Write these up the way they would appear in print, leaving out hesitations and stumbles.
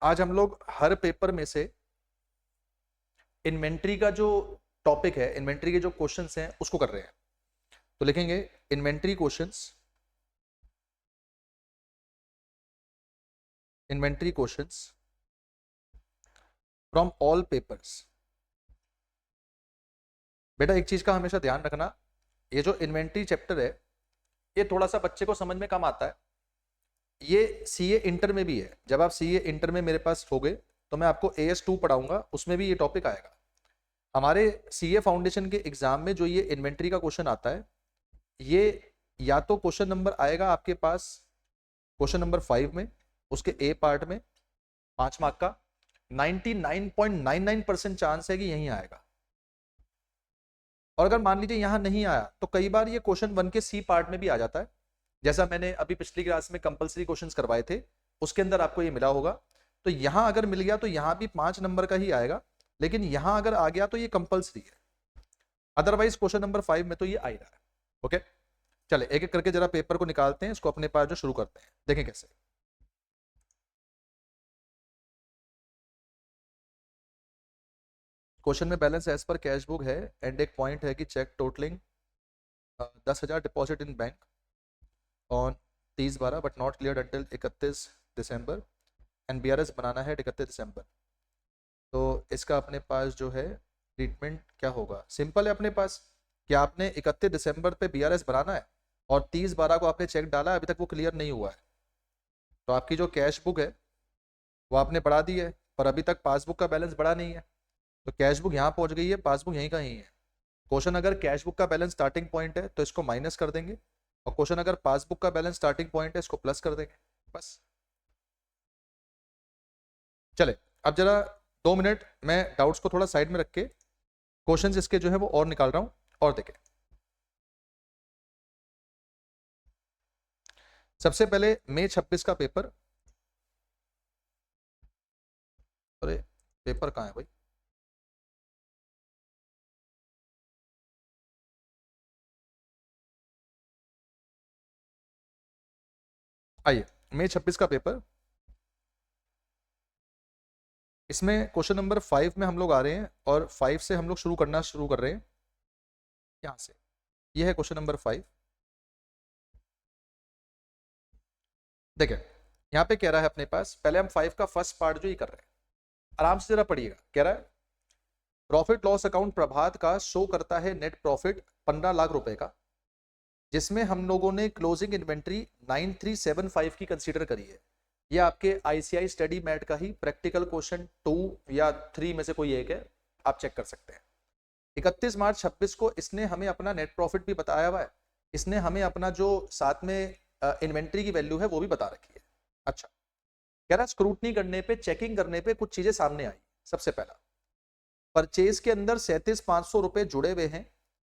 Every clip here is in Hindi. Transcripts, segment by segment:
आज हम लोग हर पेपर में से इन्वेंट्री का जो टॉपिक है, इन्वेंट्री के जो क्वेश्चंस हैं उसको कर रहे हैं। तो लिखेंगे inventory questions, inventory questions from all papers. बेटा एक चीज का हमेशा ध्यान रखना, ये जो इन्वेंट्री चैप्टर है ये थोड़ा सा बच्चे को समझ में कम आता है। ये सीए इंटर में भी है। जब आप सीए इंटर में मेरे पास होगे तो मैं आपको AS2 पढ़ाऊंगा, उसमें भी ये टॉपिक आएगा। हमारे सीए फाउंडेशन के एग्जाम में जो ये इन्वेंट्री का क्वेश्चन आता है, ये या तो क्वेश्चन नंबर आएगा आपके पास क्वेश्चन नंबर 5 में, उसके ए पार्ट में 5 मार्क का 99.99% चांस है कि यहीं आएगा। और अगर मान लीजिए यहां नहीं आया तो कई बार ये क्वेश्चन 1 के सी पार्ट में भी आ जाता है। जैसा मैंने अभी पिछली क्लास में कंपलसरी क्वेश्चंस करवाए थे, उसके अंदर आपको ये मिला होगा। तो यहां अगर मिल गया तो यहां भी 5 नंबर का ही आएगा, लेकिन यहां अगर आ गया तो ये कंपलसरी है। अदरवाइज क्वेश्चन नंबर 5 में तो ये आ ही रहा है। ओके, चले एक एक करके जरा पेपर को निकालते हैं, इसको अपने पास जो शुरू करते हैं, देखें कैसे। क्वेश्चन में बैलेंस एज पर कैश बुक है एंड एक पॉइंट है कि cheque totalling 10,000 deposit in bank on 30/12 but not clear until 31 December and BRS बनाना है 31 दिसंबर। तो इसका अपने पास जो है ट्रीटमेंट क्या होगा। सिंपल है अपने पास कि आपने 31 दिसंबर पे BRS बनाना है और 30/12 को आपने चेक डाला है, अभी तक वो क्लियर नहीं हुआ है। तो आपकी जो कैश बुक है वो आपने बढ़ा दी है, पर अभी तक पासबुक का बैलेंस बढ़ा नहीं है। तो कैश बुक यहाँ पहुंच गई है, पासबुक यहीं का यहीं है। क्वेश्चन अगर कैश बुक का बैलेंस स्टार्टिंग पॉइंट है तो इसको माइनस कर देंगे, और क्वेश्चन अगर पासबुक का बैलेंस स्टार्टिंग पॉइंट है इसको प्लस कर देंगे, बस। चले अब जरा 2 मिनट मैं डाउट्स को थोड़ा साइड में रख के क्वेश्चंस इसके जो है वो और निकाल रहा हूं, और देखें। सबसे पहले मई 26 का पेपर। अरे पेपर कहाँ है भाई? आइए, मई 26 का पेपर, इसमें क्वेश्चन नंबर 5 में हम लोग आ रहे हैं और 5 से हम लोग शुरू कर रहे हैं यहां से। यह है क्वेश्चन नंबर 5। देखिए यहाँ पे कह रहा है अपने पास, पहले हम 5 का फर्स्ट पार्ट जो ही कर रहे हैं, आराम से जरा पढ़िएगा। कह रहा है प्रॉफिट लॉस अकाउंट प्रभात का शो करता है नेट प्रॉफिट 15 लाख रुपए का, जिसमें हम लोगों ने क्लोजिंग इन्वेंट्री 9375 की कंसीडर करी है। ये आपके ICI स्टडी मैट का ही प्रैक्टिकल क्वेश्चन 2 या 3 में से कोई एक है, आप चेक कर सकते हैं। 31 मार्च 26 को इसने हमें अपना नेट प्रॉफिट भी बताया हुआ है, इसने हमें अपना जो साथ में इन्वेंट्री की वैल्यू है वो भी बता रखी है। अच्छा, कह रहा स्क्रूटनी करने पे, चेकिंग करने पे कुछ चीजें सामने आई। सबसे पहला, परचेज के अंदर 37,500 रुपए जुड़े हुए हैं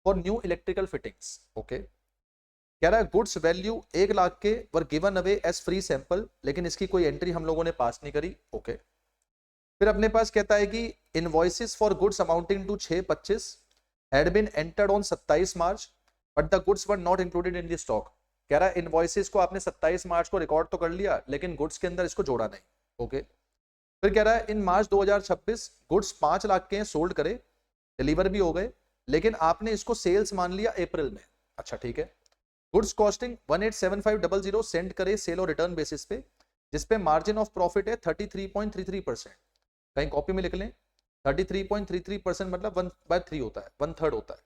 for new electrical fittings. Okay, कह रहा है गुड्स वैल्यू 1 लाख के were given away as free sample, लेकिन इसकी कोई एंट्री हम लोगों ने पास नहीं करी। ओके, फिर अपने पास कहता है कि invoices for goods amounting to 625 had been entered on 27 March but the goods were not included in the stock. कह रहा है इनवॉइसेस को आपने 27 मार्च को रिकॉर्ड तो कर लिया, लेकिन गुड्स के अंदर इसको जोड़ा नहीं। ओके, फिर कह रहा है इन मार्च 2026 गुड्स 5 लाख के हैं, सोल्ड करे, डिलीवर भी हो गए, लेकिन आपने इसको सेल्स मान लिया अप्रैल में। अच्छा ठीक है, गुड्स कॉस्टिंग 187500 सेंड करे सेल और रिटर्न बेसिस पे, जिसपे मार्जिन ऑफ प्रॉफिट है 33.33%। कहीं कॉपी में लिख लें, 33.33% मतलब 1/3 होता है, 1/3 होता है।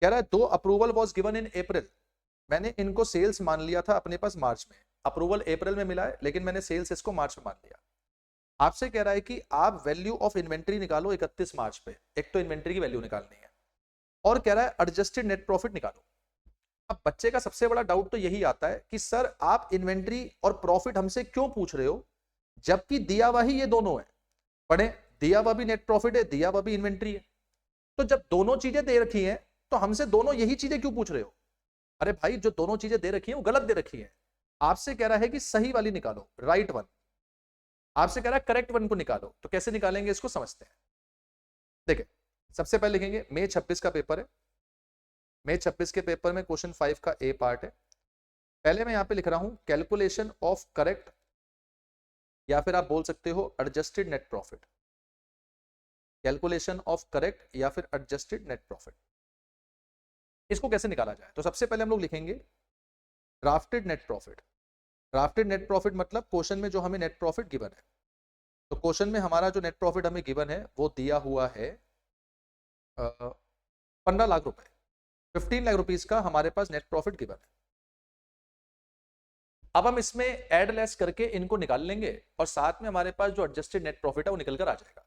कह रहा है दो अप्रूवल वॉज गिवन इन अप्रैल, मैंने इनको सेल्स मान लिया था अपने पास मार्च में, अप्रूवल अप्रैल में मिला है लेकिन मैंने सेल्स इसको मार्च में मान लिया। आपसे कह रहा है कि आप वैल्यू ऑफ इन्वेंट्री निकालो 31 मार्च पे, एक तो इन्वेंट्री की वैल्यू निकालनी है, और कह रहा है एडजस्टेड नेट प्रॉफिट निकालो। अब बच्चे का सबसे बड़ा डाउट तो यही आता है कि सर आप इन्वेंट्री और प्रॉफिट हमसे क्यों पूछ रहे हो, जबकि दिया हुआ ही ये दोनों है। पढ़े, दिया हुआ भी नेट प्रॉफिट है, दिया हुआ भी इन्वेंट्री है। तो जब दोनों चीजें दे रखी हैं तो हमसे दोनों यही चीजें क्यों पूछ रहे हो? अरे भाई, जो दोनों चीजें दे रखी हैं वो गलत दे रखी है। आपसे कह रहा है कि सही वाली निकालो, राइट वन। आपसे कह रहा है करेक्ट वन को निकालो, तो कैसे निकालेंगे इसको समझते हैं। देखिए सबसे पहले लिखेंगे मई 26 का पेपर है, मई 26 के पेपर में क्वेश्चन 5 का ए पार्ट है। पहले मैं यहां पे लिख रहा हूं कैलकुलेशन ऑफ करेक्ट या फिर आप बोल सकते हो adjusted net profit, calculation of correct या फिर एडजस्टेड नेट प्रॉफिट। इसको कैसे निकाला जाए? तो सबसे पहले हम लोग लिखेंगे drafted net profit. Drafted net profit मतलब क्वेश्चन में जो हमें नेट प्रॉफिट गिवन है, तो क्वेश्चन में हमारा जो नेट प्रॉफिट हमें गिवन है वो दिया हुआ है 15 लाख रुपए, 15 लाख रुपीस का हमारे पास नेट प्रॉफिट गिवन है। अब हम इसमें एड लेस करके इनको निकाल लेंगे और साथ में हमारे पास जो एडजस्टेड नेट प्रॉफिट है वो निकल कर आ जाएगा।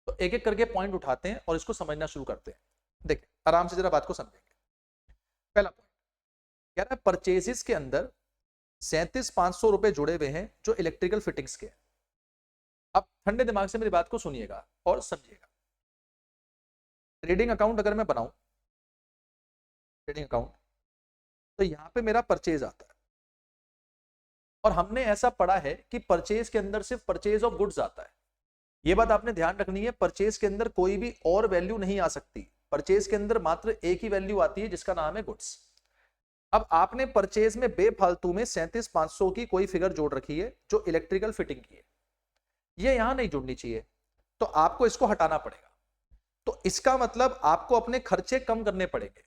तो एक एक करके पॉइंट उठाते हैं और इसको समझना शुरू करते हैं। देखिए आराम से जरा बात को समझेंगे। पहला पॉइंट कह रहा है परचेजेस के अंदर 37,500 रुपए जुड़े हुए हैं जो इलेक्ट्रिकल फिटिंग्स के। अब ठंडे दिमाग से मेरी बात को सुनिएगा और समझिएगा। ट्रेडिंग अकाउंट अगर मैं बनाऊं, ट्रेडिंग अकाउंट, तो यहां पे मेरा परचेज आता है और हमने ऐसा पढ़ा है कि परचेज के अंदर सिर्फ परचेज ऑफ गुड्स आता है। यह बात आपने ध्यान रखनी है, परचेज के अंदर कोई भी और वैल्यू नहीं आ सकती। परचेज के अंदर मात्र एक ही वैल्यू आती है जिसका नाम है गुड्स। अब आपने परचेज में बेफालतू में 37,500 की कोई फिगर जोड़ रखी है जो इलेक्ट्रिकल फिटिंग की है, ये यहां नहीं जुड़नी चाहिए, तो आपको इसको हटाना पड़ेगा। तो इसका मतलब आपको अपने खर्चे कम करने पड़ेंगे।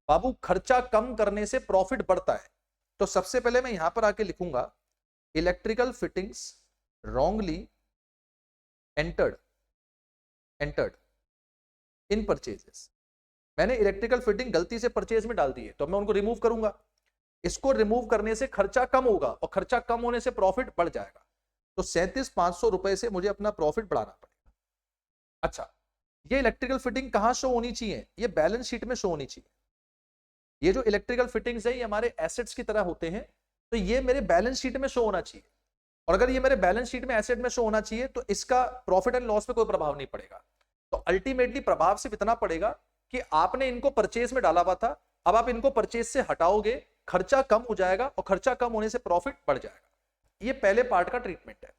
बाबू खर्चा कम करने से प्रॉफिट बढ़ता है। तो सबसे पहले मैं यहां पर आके लिखूंगा electrical fittings wrongly entered in purchases. मैंने इलेक्ट्रिकल फिटिंग गलती से परचेज में डाल दी है, तो मैं उनको रिमूव करूंगा। इसको रिमूव करने से खर्चा कम होगा और खर्चा कम होने से प्रॉफिट बढ़ जाएगा। तो 37,500 रुपए से मुझे अपना प्रॉफिट बढ़ाना पड़ेगा। अच्छा, ये इलेक्ट्रिकल फिटिंग कहां शो होनी चाहिए? ये बैलेंस शीट में शो होनी चाहिए। ये जो इलेक्ट्रिकल फिटिंग्स है ये हमारे एसेट्स की तरह होते हैं, तो ये मेरे बैलेंस शीट में शो होना चाहिए। और अगर ये मेरे बैलेंस शीट में एसेट में शो होना चाहिए तो इसका प्रॉफिट एंड लॉस पे कोई प्रभाव नहीं पड़ेगा। तो अल्टीमेटली प्रभाव सिर्फ इतना पड़ेगा कि आपने इनको परचेज में डाला हुआ था, अब आप इनको परचेज से हटाओगे, खर्चा कम हो जाएगा और खर्चा कम होने से प्रॉफिट बढ़ जाएगा। ये पहले पार्ट का ट्रीटमेंट है।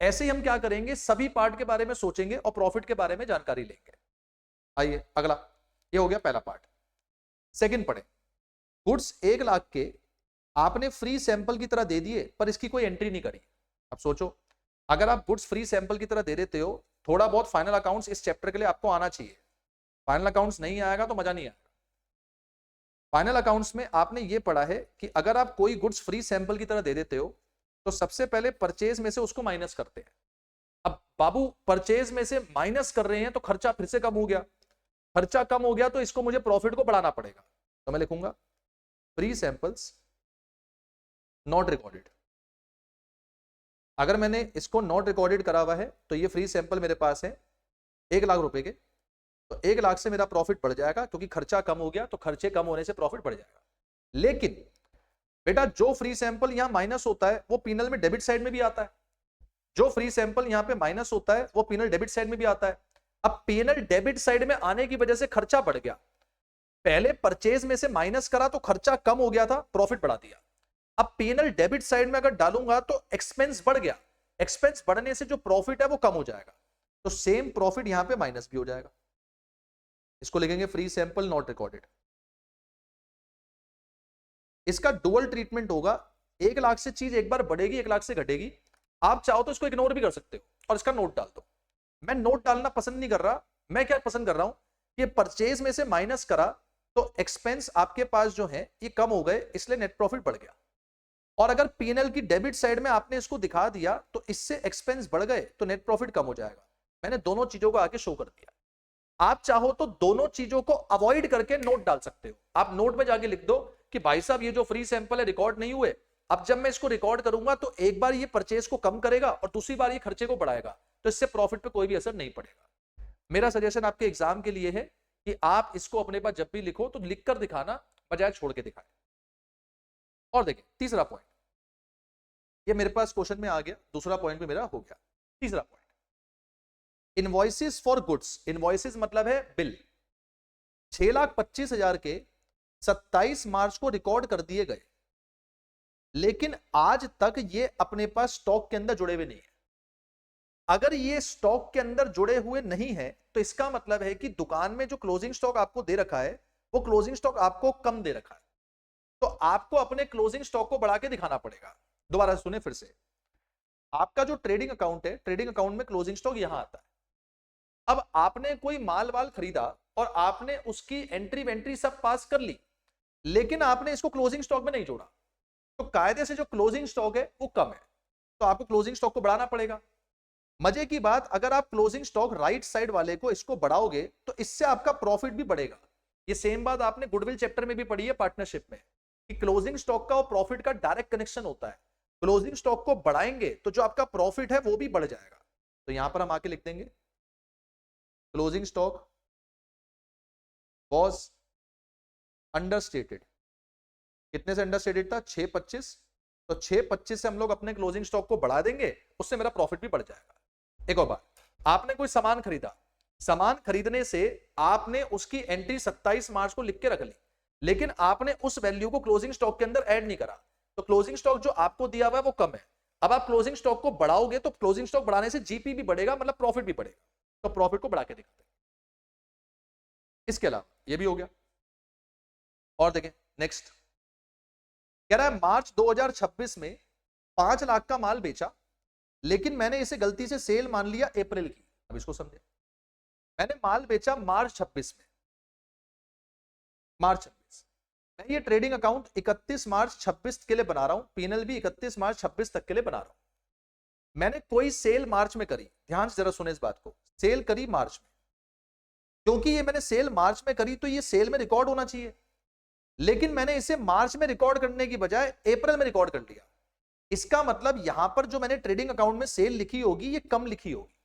ऐसे ही हम क्या करेंगे, सभी पार्ट के बारे में सोचेंगे और प्रॉफिट के बारे में जानकारी लेंगे। आइए अगला, ये हो गया पहला पार्ट। सेकंड पढ़े, गुड्स 1 लाख के आपने फ्री सैंपल की तरह दे दिए पर इसकी कोई एंट्री नहीं करी। अब सोचो, अगर आप गुड्स फ्री सैंपल की तरह दे देते हो, थोड़ा बहुत फाइनल अकाउंट्स इस चैप्टर के लिए आपको आना चाहिए। फाइनल अकाउंट्स नहीं आएगा तो मजा नहीं आएगा। फाइनल अकाउंट्स में आपने ये पढ़ा है कि अगर आप कोई गुड्स फ्री सैंपल की तरह दे देते हो तो सबसे पहले परचेज में से उसको माइनस करते हैं। अब बाबू परचेज में से माइनस कर रहे हैं तो खर्चा फिर से कम हो गया, खर्चा कम हो गया तो इसको मुझे प्रॉफिट को बढ़ाना पड़ेगा। तो मैं लिखूंगा फ्री सैंपल्स नॉट रिकॉर्डेड। अगर मैंने इसको नॉट रिकॉर्डेड करा हुआ है तो ये फ्री सैंपल मेरे पास है 1 लाख रुपए के, तो 1 लाख से मेरा प्रॉफिट बढ़ जाएगा क्योंकि खर्चा कम हो गया, तो खर्चे कम होने से प्रॉफिट बढ़ जाएगा। लेकिन बेटा जो फ्री सैंपल यहां माइनस होता है वो पीनल में डेबिट साइड में भी आता है। जो फ्री सैंपल यहां पे माइनस होता है वो पीनल डेबिट साइड में भी आता है। अब पीनल डेबिट साइड में आने की वजह से खर्चा बढ़ गया। पहले परचेज में से माइनस करा तो खर्चा कम हो गया था, प्रॉफिट बढ़ा दिया। अब पीनल डेबिट साइड में अगर डालूंगा तो एक्सपेंस बढ़ गया, एक्सपेंस बढ़ने से जो प्रॉफिट है वो कम हो जाएगा, तो सेम प्रॉफिट यहां पे माइनस भी हो जाएगा। इसको लिखेंगे फ्री सैंपल नॉट रिकॉर्डेड। इसका डुअल ट्रीटमेंट होगा, 1 लाख से चीज एक बार बढ़ेगी, 1 लाख से घटेगी। आप चाहो तो इसको इग्नोर भी कर सकते हो और इसका नोट डाल दो। मैं नोट डालना पसंद नहीं कर रहा, मैं क्या पसंद कर रहा हूं कि परचेज में से माइनस करा तो एक्सपेंस आपके पास जो है ये कम हो गए, इसलिए नेट प्रॉफिट बढ़ गया। और अगर पीएनएल की डेबिट साइड में आपने इसको दिखा दिया तो इससे एक्सपेंस बढ़ गए तो नेट प्रॉफिट कम हो जाएगा। मैंने दोनों चीजों को आके शो कर दिया। आप चाहो तो दोनों चीजों को अवॉइड करके नोट डाल सकते हो। आप नोट में जाके लिख दो कि भाई साहब ये जो फ्री सैंपल है रिकॉर्ड नहीं हुए, अब जब मैं इसको रिकॉर्ड करूंगा तो एक बार ये परचेज को कम करेगा और दूसरी बार ये खर्चे को बढ़ाएगा, तो इससे प्रॉफिट पे कोई भी असर नहीं पड़ेगा। मेरा सजेशन आपके एग्जाम के लिए है कि आप इसको अपने पास जब भी लिखो तो लिखकर दिखाना बजाय छोड़ के दिखाएं। और देखिए तीसरा पॉइंट, ये मेरे पास क्वेश्चन में आ गया, दूसरा पॉइंट भी मेरा हो गया। तीसरा point, invoices for goods. Invoices मतलब है बिल। 6,25,000 के 27 मार्च को रिकॉर्ड कर दिए गए, लेकिन आज तक ये अपने पास स्टॉक के अंदर जुड़े हुए नहीं है। अगर ये स्टॉक के अंदर जुड़े हुए नहीं है तो इसका मतलब है कि दुकान में जो क्लोजिंग स्टॉक आपको दे रखा है वो क्लोजिंग स्टॉक आपको कम दे रखा है, तो आपको अपने क्लोजिंग स्टॉक को बढ़ा के दिखाना पड़ेगा। दोबारा सुने फिर से, आपका जो ट्रेडिंग अकाउंट है, ट्रेडिंग अकाउंट में क्लोजिंग स्टॉक यहां आता है। अब आपने कोई माल वाल खरीदा और आपने उसकी एंट्री वेंट्री सब पास कर ली, लेकिन आपने इसको क्लोजिंग स्टॉक में नहीं जोड़ा, तो कायदे से जो क्लोजिंग स्टॉक है वो कम है, तो आपको क्लोजिंग स्टॉक को बढ़ाना पड़ेगा। मजे की बात, अगर आप क्लोजिंग स्टॉक राइट साइड वाले को इसको बढ़ाओगे तो इससे आपका प्रॉफिट भी बढ़ेगा। ये सेम बात आपने गुडविल चैप्टर में भी पढ़ी है पार्टनरशिप में, कि क्लोजिंग स्टॉक का और प्रॉफिट का डायरेक्ट कनेक्शन होता है। क्लोजिंग स्टॉक को बढ़ाएंगे तो जो आपका प्रॉफिट है वो भी बढ़ जाएगा। तो यहां पर हम आके लिख देंगे क्लोजिंग स्टॉक वॉज अंडरस्टेटेड। कितने से अंडरस्टेटेड था? 625। तो 625 से हम लोग अपने क्लोजिंग स्टॉक को बढ़ा देंगे, उससे मेरा प्रॉफिट भी बढ़ जाएगा। एक और बात, आपने कोई सामान खरीदा, सामान खरीदने से आपने उसकी एंट्री 27 मार्च को लिख के रख ली, लेकिन आपने उस वैल्यू को क्लोजिंग स्टॉक के अंदर ऐड नहीं करा, तो क्लोजिंग स्टॉक जो आपको दिया हुआ है वो कम है। अब आप क्लोजिंग स्टॉक को बढ़ाओगे तो क्लोजिंग स्टॉक बढ़ाने से जीपी भी बढ़ेगा, मतलब प्रॉफिट भी बढ़ेगा, तो प्रॉफिट को बढ़ा के दिखाते हैं। इसके अलावा ये भी हो गया। और देखें नेक्स्ट, कह रहा है मार्च 2026 में 5 लाख का माल बेचा, लेकिन मैंने इसे गलती से सेल मान लिया अप्रैल की। अब इसको समझे, मैंने माल बेचा मार्च 26 में, मार्च 26, मैं ये ट्रेडिंग अकाउंट 31 मार्च 26 के लिए बना रहा हूं, पीएनएल भी 31 मार्च 26 तक के लिए बना रहा हूं। मैंने कोई सेल मार्च में करी, ध्यान से जरा सुने इस बात को, सेल करी मार्च में, क्योंकि ये मैंने सेल मार्च में करी तो ये सेल में रिकॉर्ड होना चाहिए, लेकिन मैंने इसे मार्च में रिकॉर्ड करने की बजाय अप्रैल में रिकॉर्ड कर लिया। इसका मतलब यहां पर जो मैंने ट्रेडिंग अकाउंट में सेल लिखी होगी ये कम लिखी होगी।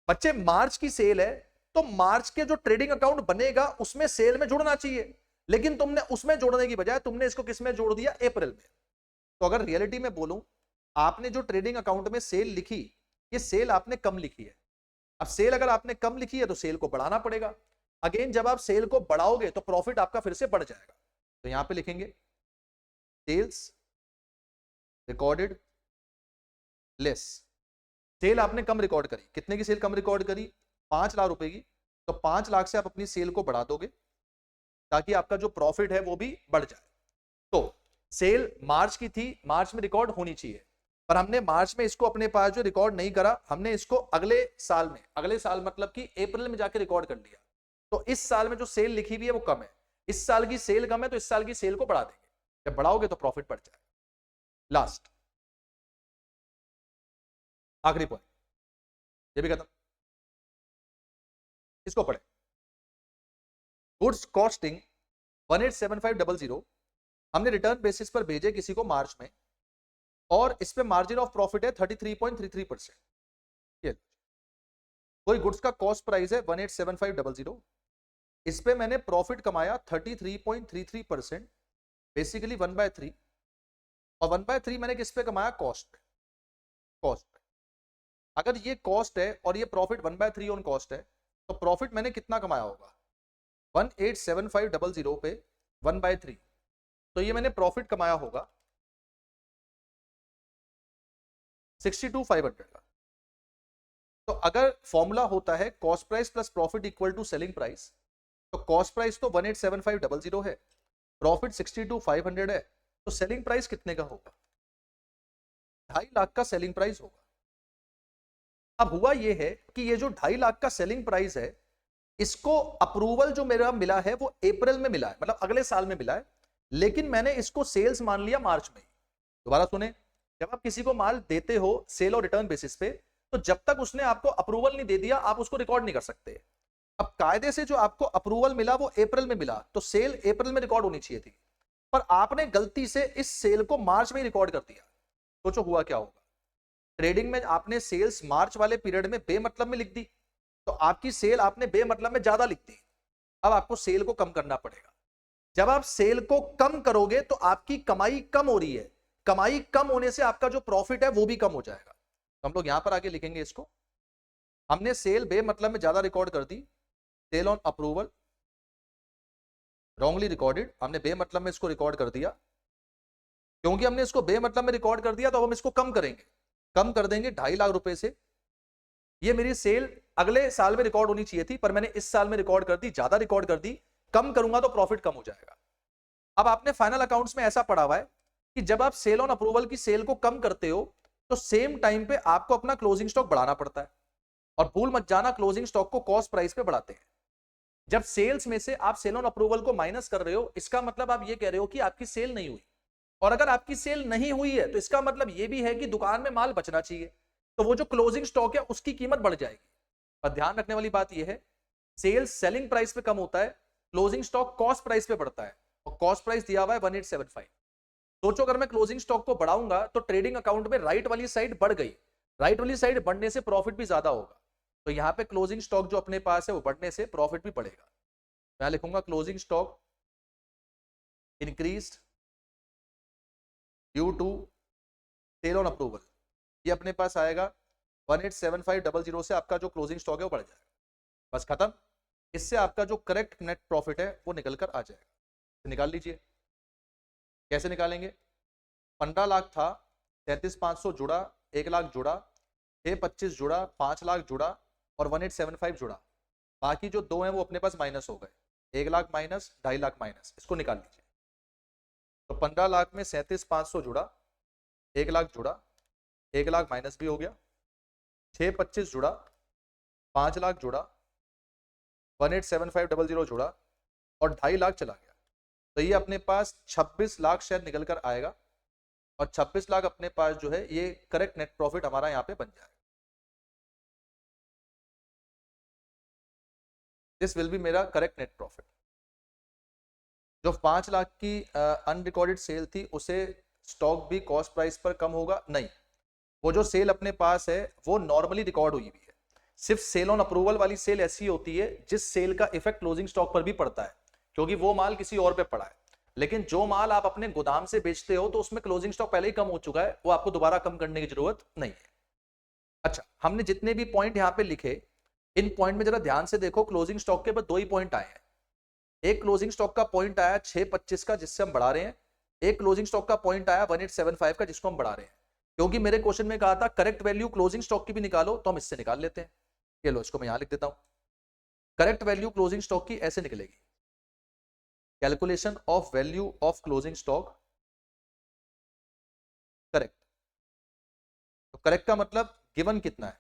बच्चे मार्च की सेल है तो मार्च के जो ट्रेडिंग अकाउंट बनेगा उसमें सेल में जुड़ना चाहिए, लेकिन तुमने उसमें जोड़ने की बजाय तुमने इसको किस में जोड़ दिया? अप्रैल में। तो अगर रियलिटी में बोलूं, आपने जो ट्रेडिंग अकाउंट में सेल लिखी, ये सेल आपने कम लिखी है। अब सेल अगर आपने कम लिखी है तो सेल को बढ़ाना पड़ेगा। अगेन जब आप सेल को बढ़ाओगे तो प्रॉफिट आपका फिर से बढ़ जाएगा। तो यहां पे लिखेंगे सेल्स रिकॉर्डेड लेस। सेल आपने कम रिकॉर्ड करी, कितने की सेल कम रिकॉर्ड करी? 5 लाख रुपए की। तो 5 लाख से आप अपनी सेल को बढ़ा दोगे ताकि आपका जो प्रॉफिट है वो भी बढ़ जाए। तो सेल मार्च की थी, मार्च में रिकॉर्ड होनी चाहिए, पर हमने मार्च में इसको अपने पास जो रिकॉर्ड नहीं करा, हमने इसको अगले साल में, अगले साल मतलब कि अप्रैल में जाके रिकॉर्ड कर लिया। तो इस साल में जो सेल लिखी हुई है वो कम है, इस साल की सेल कम है, तो इस साल की सेल को बढ़ा देंगे। जब बढ़ाओगे तो प्रॉफिट बढ़ जाएगा। लास्ट आखिरी पॉइंट, ये भी खत्म। इसको पढ़े, गुड्स कॉस्टिंग 187500 हमने रिटर्न बेसिस पर भेजे किसी को मार्च में, और इस पे मार्जिन ऑफ प्रॉफिट है 33.33%। कोई गुड्स का कॉस्ट प्राइस है 187500, इस पे मैंने प्रॉफिट कमाया 33.33%, बेसिकली 1/3, और 1/3 मैंने किस पे कमाया? कॉस्ट पे। कॉस्ट पे अगर ये कॉस्ट है और ये प्रॉफिट 1/3 ऑन कॉस्ट है, तो प्रॉफिट मैंने कितना कमाया होगा? 187500 पे 1/3, तो ये मैंने प्रॉफिट कमाया होगा 62,500 का। तो अगर फॉर्मूला होता है cost price plus profit equal to selling price, तो कॉस्ट प्राइस तो 187500 है, प्रॉफिट 62,500 है, तो सेलिंग प्राइस कितने का होगा? 2.5 लाख का सेलिंग प्राइस होगा। अब हुआ ये है कि ये जो 2.5 लाख का सेलिंग प्राइस है, इसको अप्रूवल जो मेरा मिला है वो अप्रैल में मिला है, मतलब अगले साल में मिला है, लेकिन मैंने इसको सेल्स मान लिया मार्च में। दोबारा सुने, जब आप किसी को माल देते हो सेल और रिटर्न बेसिस पे, तो जब तक उसने आपको अप्रूवल नहीं दे दिया आप उसको रिकॉर्ड नहीं कर सकते। अब कायदे से जो आपको अप्रूवल मिला वो अप्रैल में मिला, तो सेल अप्रैल में रिकॉर्ड होनी चाहिए थी, पर आपने गलती से इस सेल को मार्च में रिकॉर्ड कर दिया। सोचो हुआ क्या होगा? ट्रेडिंग में आपने सेल्स मार्च वाले पीरियड में बेमतलब में लिख दी, तो आपकी सेल आपने बेमतलब में ज्यादा लिख दी। अब आपको सेल को कम करना पड़ेगा। जब आप सेल को कम करोगे तो आपकी कमाई कम हो रही है, कमाई कम होने से आपका जो प्रॉफिट है वो भी कम हो जाएगा। तो हम लोग यहां पर आके लिखेंगे इसको, हमने सेल बेमतलब में ज्यादा रिकॉर्ड कर दी, sale on approval wrongly recorded, हमने बेमतलब में इसको रिकॉर्ड कर दिया। क्योंकि हमने इसको बेमतलब में रिकॉर्ड कर दिया तो हम इसको कम करेंगे, कम कर देंगे 2.5 लाख रुपए से। ये मेरी सेल अगले साल में रिकॉर्ड होनी चाहिए थी, पर मैंने इस साल में रिकॉर्ड कर दी, ज्यादा रिकॉर्ड कर दी, कम करूंगा तो प्रॉफिट कम हो जाएगा। अब आपने फाइनल अकाउंट्स में ऐसा पढ़ा हुआ है कि जब आप सेल ऑन अप्रूवल की सेल को कम करते हो तो सेम टाइम पे आपको अपना क्लोजिंग स्टॉक बढ़ाना पड़ता है। और भूल मत जाना, क्लोजिंग स्टॉक को कॉस्ट प्राइस पे बढ़ाते हैं। जब सेल्स में से आप सेल ऑन अप्रूवल को माइनस कर रहे हो, इसका मतलब आप ये कह रहे हो कि आपकी सेल नहीं हुई। और अगर आपकी सेल नहीं हुई है तो इसका मतलब ये भी है कि दुकान में माल बचना चाहिए, तो वो जो क्लोजिंग स्टॉक है उसकी कीमत बढ़ जाएगी। पर ध्यान रखने वाली बात यह है, सेल्स सेलिंग प्राइस पे कम होता है, क्लोजिंग स्टॉक कॉस्ट प्राइस पे बढ़ता है, और कॉस्ट प्राइस दिया हुआ है 1875। सोचो अगर मैं क्लोजिंग स्टॉक को बढ़ाऊंगा तो ट्रेडिंग अकाउंट में राइट वाली साइड बढ़ गई, राइट वाली साइड बढ़ने से प्रॉफिट भी ज्यादा होगा। तो यहां पे क्लोजिंग स्टॉक जो अपने पास है वो बढ़ने से प्रॉफिट भी बढ़ेगा। मैं लिखूंगा closing stock increased due to sale on approval. ये अपने पास आएगा 187500 से आपका जो क्लोजिंग स्टॉक है वो बढ़ जाएगा। बस खत्म। इससे आपका जो करेक्ट नेट प्रॉफिट है वो निकल कर आ जाएगा। तो निकाल लीजिए। कैसे निकालेंगे? 15 लाख था, 33,500 जुड़ा, 1 लाख जुड़ा, 625 जुड़ा, 5 लाख जुड़ा और 1875 जुड़ा। बाकी जो दो हैं वो अपने पास माइनस हो गए, 1 लाख माइनस, 2.5 लाख माइनस। इसको निकाल लीजिए। तो 15 लाख में 37,500 जुड़ा, 1 लाख जुड़ा, 1 लाख माइनस भी हो गया, 625 जुड़ा, 5 लाख जुड़ा, 187500 जुड़ा और 2.5 लाख चला गया। तो ये अपने पास 26 लाख शायद निकल कर आएगा, और 26 लाख अपने पास जो है ये करेक्ट नेट प्रॉफिट हमारा यहाँ पे बन जाएगा। दिस विल बी मेरा करेक्ट नेट प्रॉफिट। जो 5 लाख की अनरिकॉर्डेड सेल थी उसे स्टॉक भी कॉस्ट प्राइस पर कम होगा? नहीं, वो जो सेल अपने पास है वो नॉर्मली रिकॉर्ड हुई हुई है। सिर्फ सेल ऑन अप्रूवल वाली सेल ऐसी होती है जिस सेल का इफेक्ट क्लोजिंग स्टॉक पर भी पड़ता है, क्योंकि वो माल किसी और पे पड़ा है। लेकिन जो माल आप अपने गोदाम से बेचते हो तो उसमें क्लोजिंग स्टॉक पहले ही कम हो चुका है, वो आपको दोबारा कम करने की जरूरत नहीं है। अच्छा, हमने जितने भी पॉइंट यहाँ पे लिखे, इन पॉइंट में जरा ध्यान से देखो। क्लोजिंग स्टॉक के बस 2 ही पॉइंट आए हैं। एक क्लोजिंग स्टॉक का पॉइंट आया 625 का, जिससे हम बढ़ा रहे हैं। एक क्लोजिंग स्टॉक का पॉइंट आया 1875 का, जिसको हम बढ़ा रहे हैं। क्योंकि मेरे क्वेश्चन में कहा था करेक्ट वैल्यू क्लोजिंग स्टॉक की भी निकालो, तो हम इससे निकाल लेते हैं। ये लो, इसको मैं यहां लिख देता हूं। करेक्ट वैल्यू क्लोजिंग स्टॉक की ऐसे निकलेगी, calculation of value of closing stock correct. तो करेक्ट का मतलब गिवन कितना है,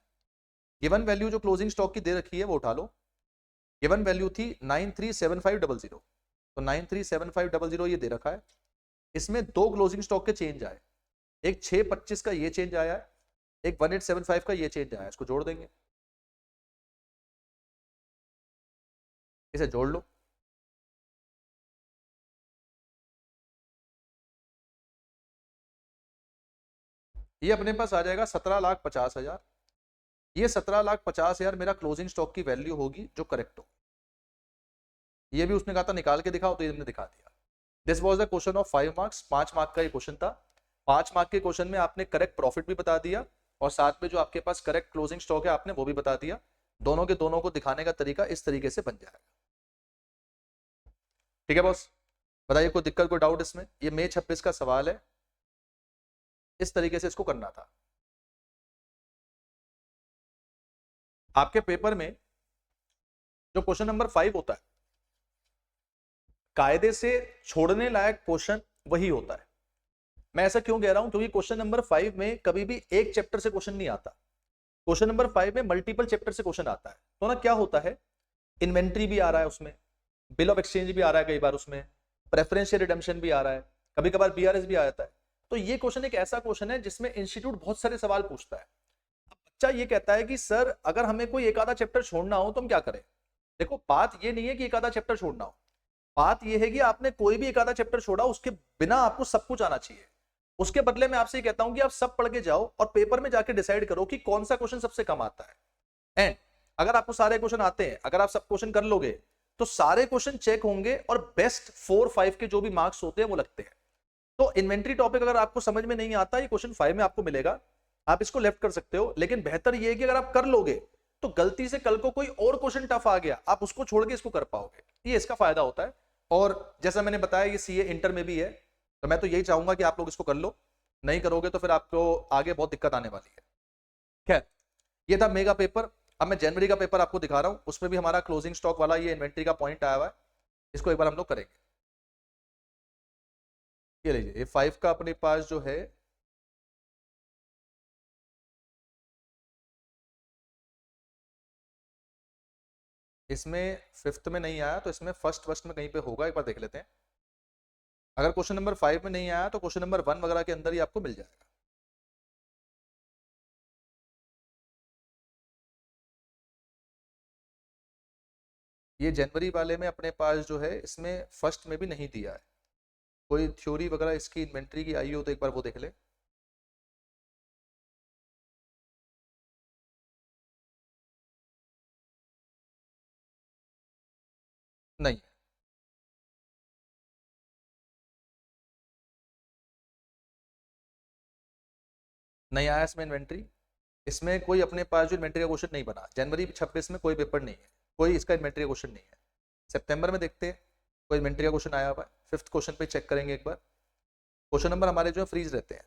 गिवन वैल्यू जो क्लोजिंग स्टॉक की दे रखी है वो उठा लो। गिवन वैल्यू थी 937500, तो 937500 ये दे रखा है। इसमें 2 क्लोजिंग स्टॉक के चेंज आए, एक 625 का ये चेंज आया है, एक 1875 का ये चेंज आया है। इसको जोड़ देंगे, इसे जोड़ लो। ये अपने पास आ जाएगा 17,50,000। ये 17,50,000 मेरा क्लोजिंग स्टॉक की वैल्यू होगी जो करेक्ट हो। ये भी उसने कहा था निकाल के दिखाओ, तो ये हमने दिखा दिया। This was the question of 5 marks. 5 mark का ये क्वेश्चन था। 5 मार्क के क्वेश्चन में आपने करेक्ट प्रॉफिट भी बता दिया, और साथ में जो आपके पास करेक्ट क्लोजिंग स्टॉक है आपने वो भी बता दिया। दोनों के दोनों को दिखाने का तरीका इस तरीके से बन जाएगा। ठीक है बॉस, बताइए कोई दिक्कत, कोई डाउट इसमें? ये मई 26 का सवाल है, इस तरीके से इसको करना था। आपके पेपर में जो क्वेश्चन नंबर 5 होता है, कायदे से छोड़ने लायक क्वेश्चन वही होता है। मैं ऐसा क्यों कह रहा हूं? क्योंकि क्वेश्चन नंबर 5 में कभी भी एक चैप्टर से क्वेश्चन नहीं आता। क्वेश्चन नंबर 5 में मल्टीपल चैप्टर से क्वेश्चन आता है। तो ना क्या होता है, इन्वेंट्री भी आ रहा है उसमें, बिल ऑफ एक्सचेंज भी आ रहा है कई बार उसमें, प्रेफरेंशियल रिडेम्पशन भी आ रहा है, कभी कभार बीआरएस भी आ जाता है। तो ये क्वेश्चन एक ऐसा क्वेश्चन है जिसमें इंस्टीट्यूट बहुत सारे सवाल पूछता है। अब बच्चा ये कहता है कि सर अगर हमें कोई एक आधा चैप्टर छोड़ना हो तो हम क्या करें? देखो, बात ये नहीं है कि एक आधा चैप्टर छोड़ना हो, बात यह है कि आपने कोई भी एक आधा चैप्टर छोड़ा, उसके बिना आपको सब कुछ आना चाहिए। उसके बदले में आपसे कहता हूं कि आप सब पढ़ के जाओ और पेपर में जाके डिसाइड करो कि कौन सा क्वेश्चन सबसे कम आता है। एंड अगर आपको सारे क्वेश्चन आते हैं, अगर आप सब क्वेश्चन कर लोगे, तो सारे क्वेश्चन चेक होंगे और बेस्ट 4-5 के जो भी मार्क्स होते हैं वो लगते हैं। तो इन्वेंट्री टॉपिक अगर आपको समझ में नहीं आता, ये क्वेश्चन 5 में आपको मिलेगा, आप इसको लेफ्ट कर सकते हो। लेकिन बेहतर ये है कि अगर आप कर लोगे तो गलती से कल को कोई और क्वेश्चन टफ आ गया, आप उसको छोड़ के इसको कर पाओगे। ये इसका फायदा होता है। और जैसा मैंने बताया ये सीए इंटर में भी है, तो मैं तो यही चाहूंगा कि आप लोग इसको कर लो। नहीं करोगे तो फिर आपको आगे बहुत दिक्कत आने वाली है। खैर, ये था मेगा पेपर। अब मैं जनवरी का पेपर आपको दिखा रहा हूं, उसमें भी हमारा क्लोजिंग स्टॉक वाला ये इन्वेंट्री का पॉइंट आया हुआ है। इसको एक बार हम लोग करेंगे। ये लीजिए, ये 5 का अपने पास जो है इसमें फिफ्थ में नहीं आया तो इसमें फर्स्ट में कहीं पे होगा, एक बार देख लेते हैं। अगर क्वेश्चन नंबर 5 में नहीं आया तो क्वेश्चन नंबर 1 वगैरह के अंदर ही आपको मिल जाएगा। ये जनवरी वाले में अपने पास जो है इसमें फर्स्ट में भी नहीं दिया है। कोई थ्योरी वगैरह इसकी इन्वेंट्री की आई हो तो एक बार वो देख ले। नहीं, नहीं आया इसमें इन्वेंट्री। इसमें कोई अपने पास जो इन्वेंट्री का क्वेश्चन नहीं बना, जनवरी 26 में कोई पेपर नहीं है, कोई इसका इन्वेंट्री का क्वेश्चन नहीं है। सितंबर में देखते हैं कोई इन्वेंट्री का क्वेश्चन आया हुआ है, फिफ्थ क्वेश्चन पे चेक करेंगे एक बार। क्वेश्चन नंबर हमारे जो है फ्रीज रहते हैं।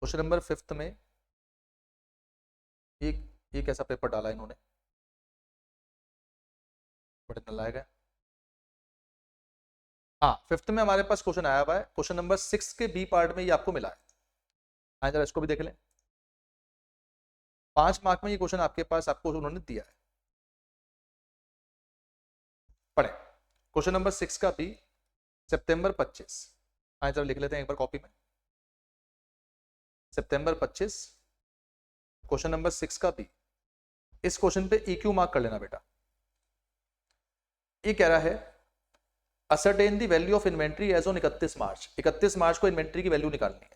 क्वेश्चन नंबर फिफ्थ में ये ये कैसा पेपर डाला इन्होंने, बड़े नालायक है। हाँ, फिफ्थ में हमारे पास क्वेश्चन आया हुआ है, क्वेश्चन नंबर 6 के बी पार्ट में ये आपको मिला है। हाँ जरा इसको भी देख लें। 5 मार्क में ये क्वेश्चन आपके पास आपको उन्होंने दिया है, पढ़े। क्वेश्चन नंबर 6 का बी, सितंबर 25। हाँ जरा लिख लेते हैं एक बार कॉपी में। सितंबर 25 क्वेश्चन नंबर 6 का बी। इस क्वेश्चन पे EQ मार्क कर लेना बेटा। ये कह रहा है ascertain the value of inventory as on 31 March. 31 मार्च को इन्वेंट्री की वैल्यू निकालनी है।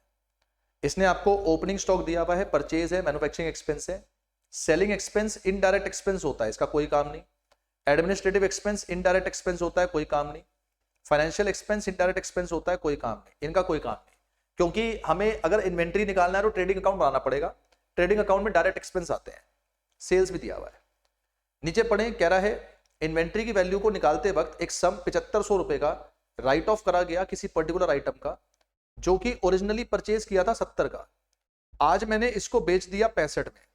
इसने आपको ओपनिंग स्टॉक दिया हुआ है, परचेज है, मैन्युफैक्चरिंग एक्सपेंस है, सेलिंग एक्सपेंस इनडायरेक्ट एक्सपेंस होता है, इसका कोई काम नहीं। एडमिनिस्ट्रेटिव एक्सपेंस इनडायरेक्ट एक्सपेंस होता है, कोई काम नहीं। फाइनेंशियल एक्सपेंस इनडायरेक्ट एक्सपेंस होता है, कोई काम नहीं, इनका कोई काम नहीं। क्योंकि हमें अगर इन्वेंट्री निकालना है तो ट्रेडिंग अकाउंट बनाना पड़ेगा। ट्रेडिंग अकाउंट में डायरेक्ट एक्सपेंस आते हैं, सेल्स भी दिया हुआ है। नीचे पढ़े, कह रहा है इन्वेंट्री की वैल्यू को निकालते वक्त एक सम 7500 रुपए का राइट ऑफ करा गया किसी पर्टिकुलर आइटम का, जो कि ओरिजिनली परचेज किया था 70 का। आज मैंने इसको बेच दिया 65 में।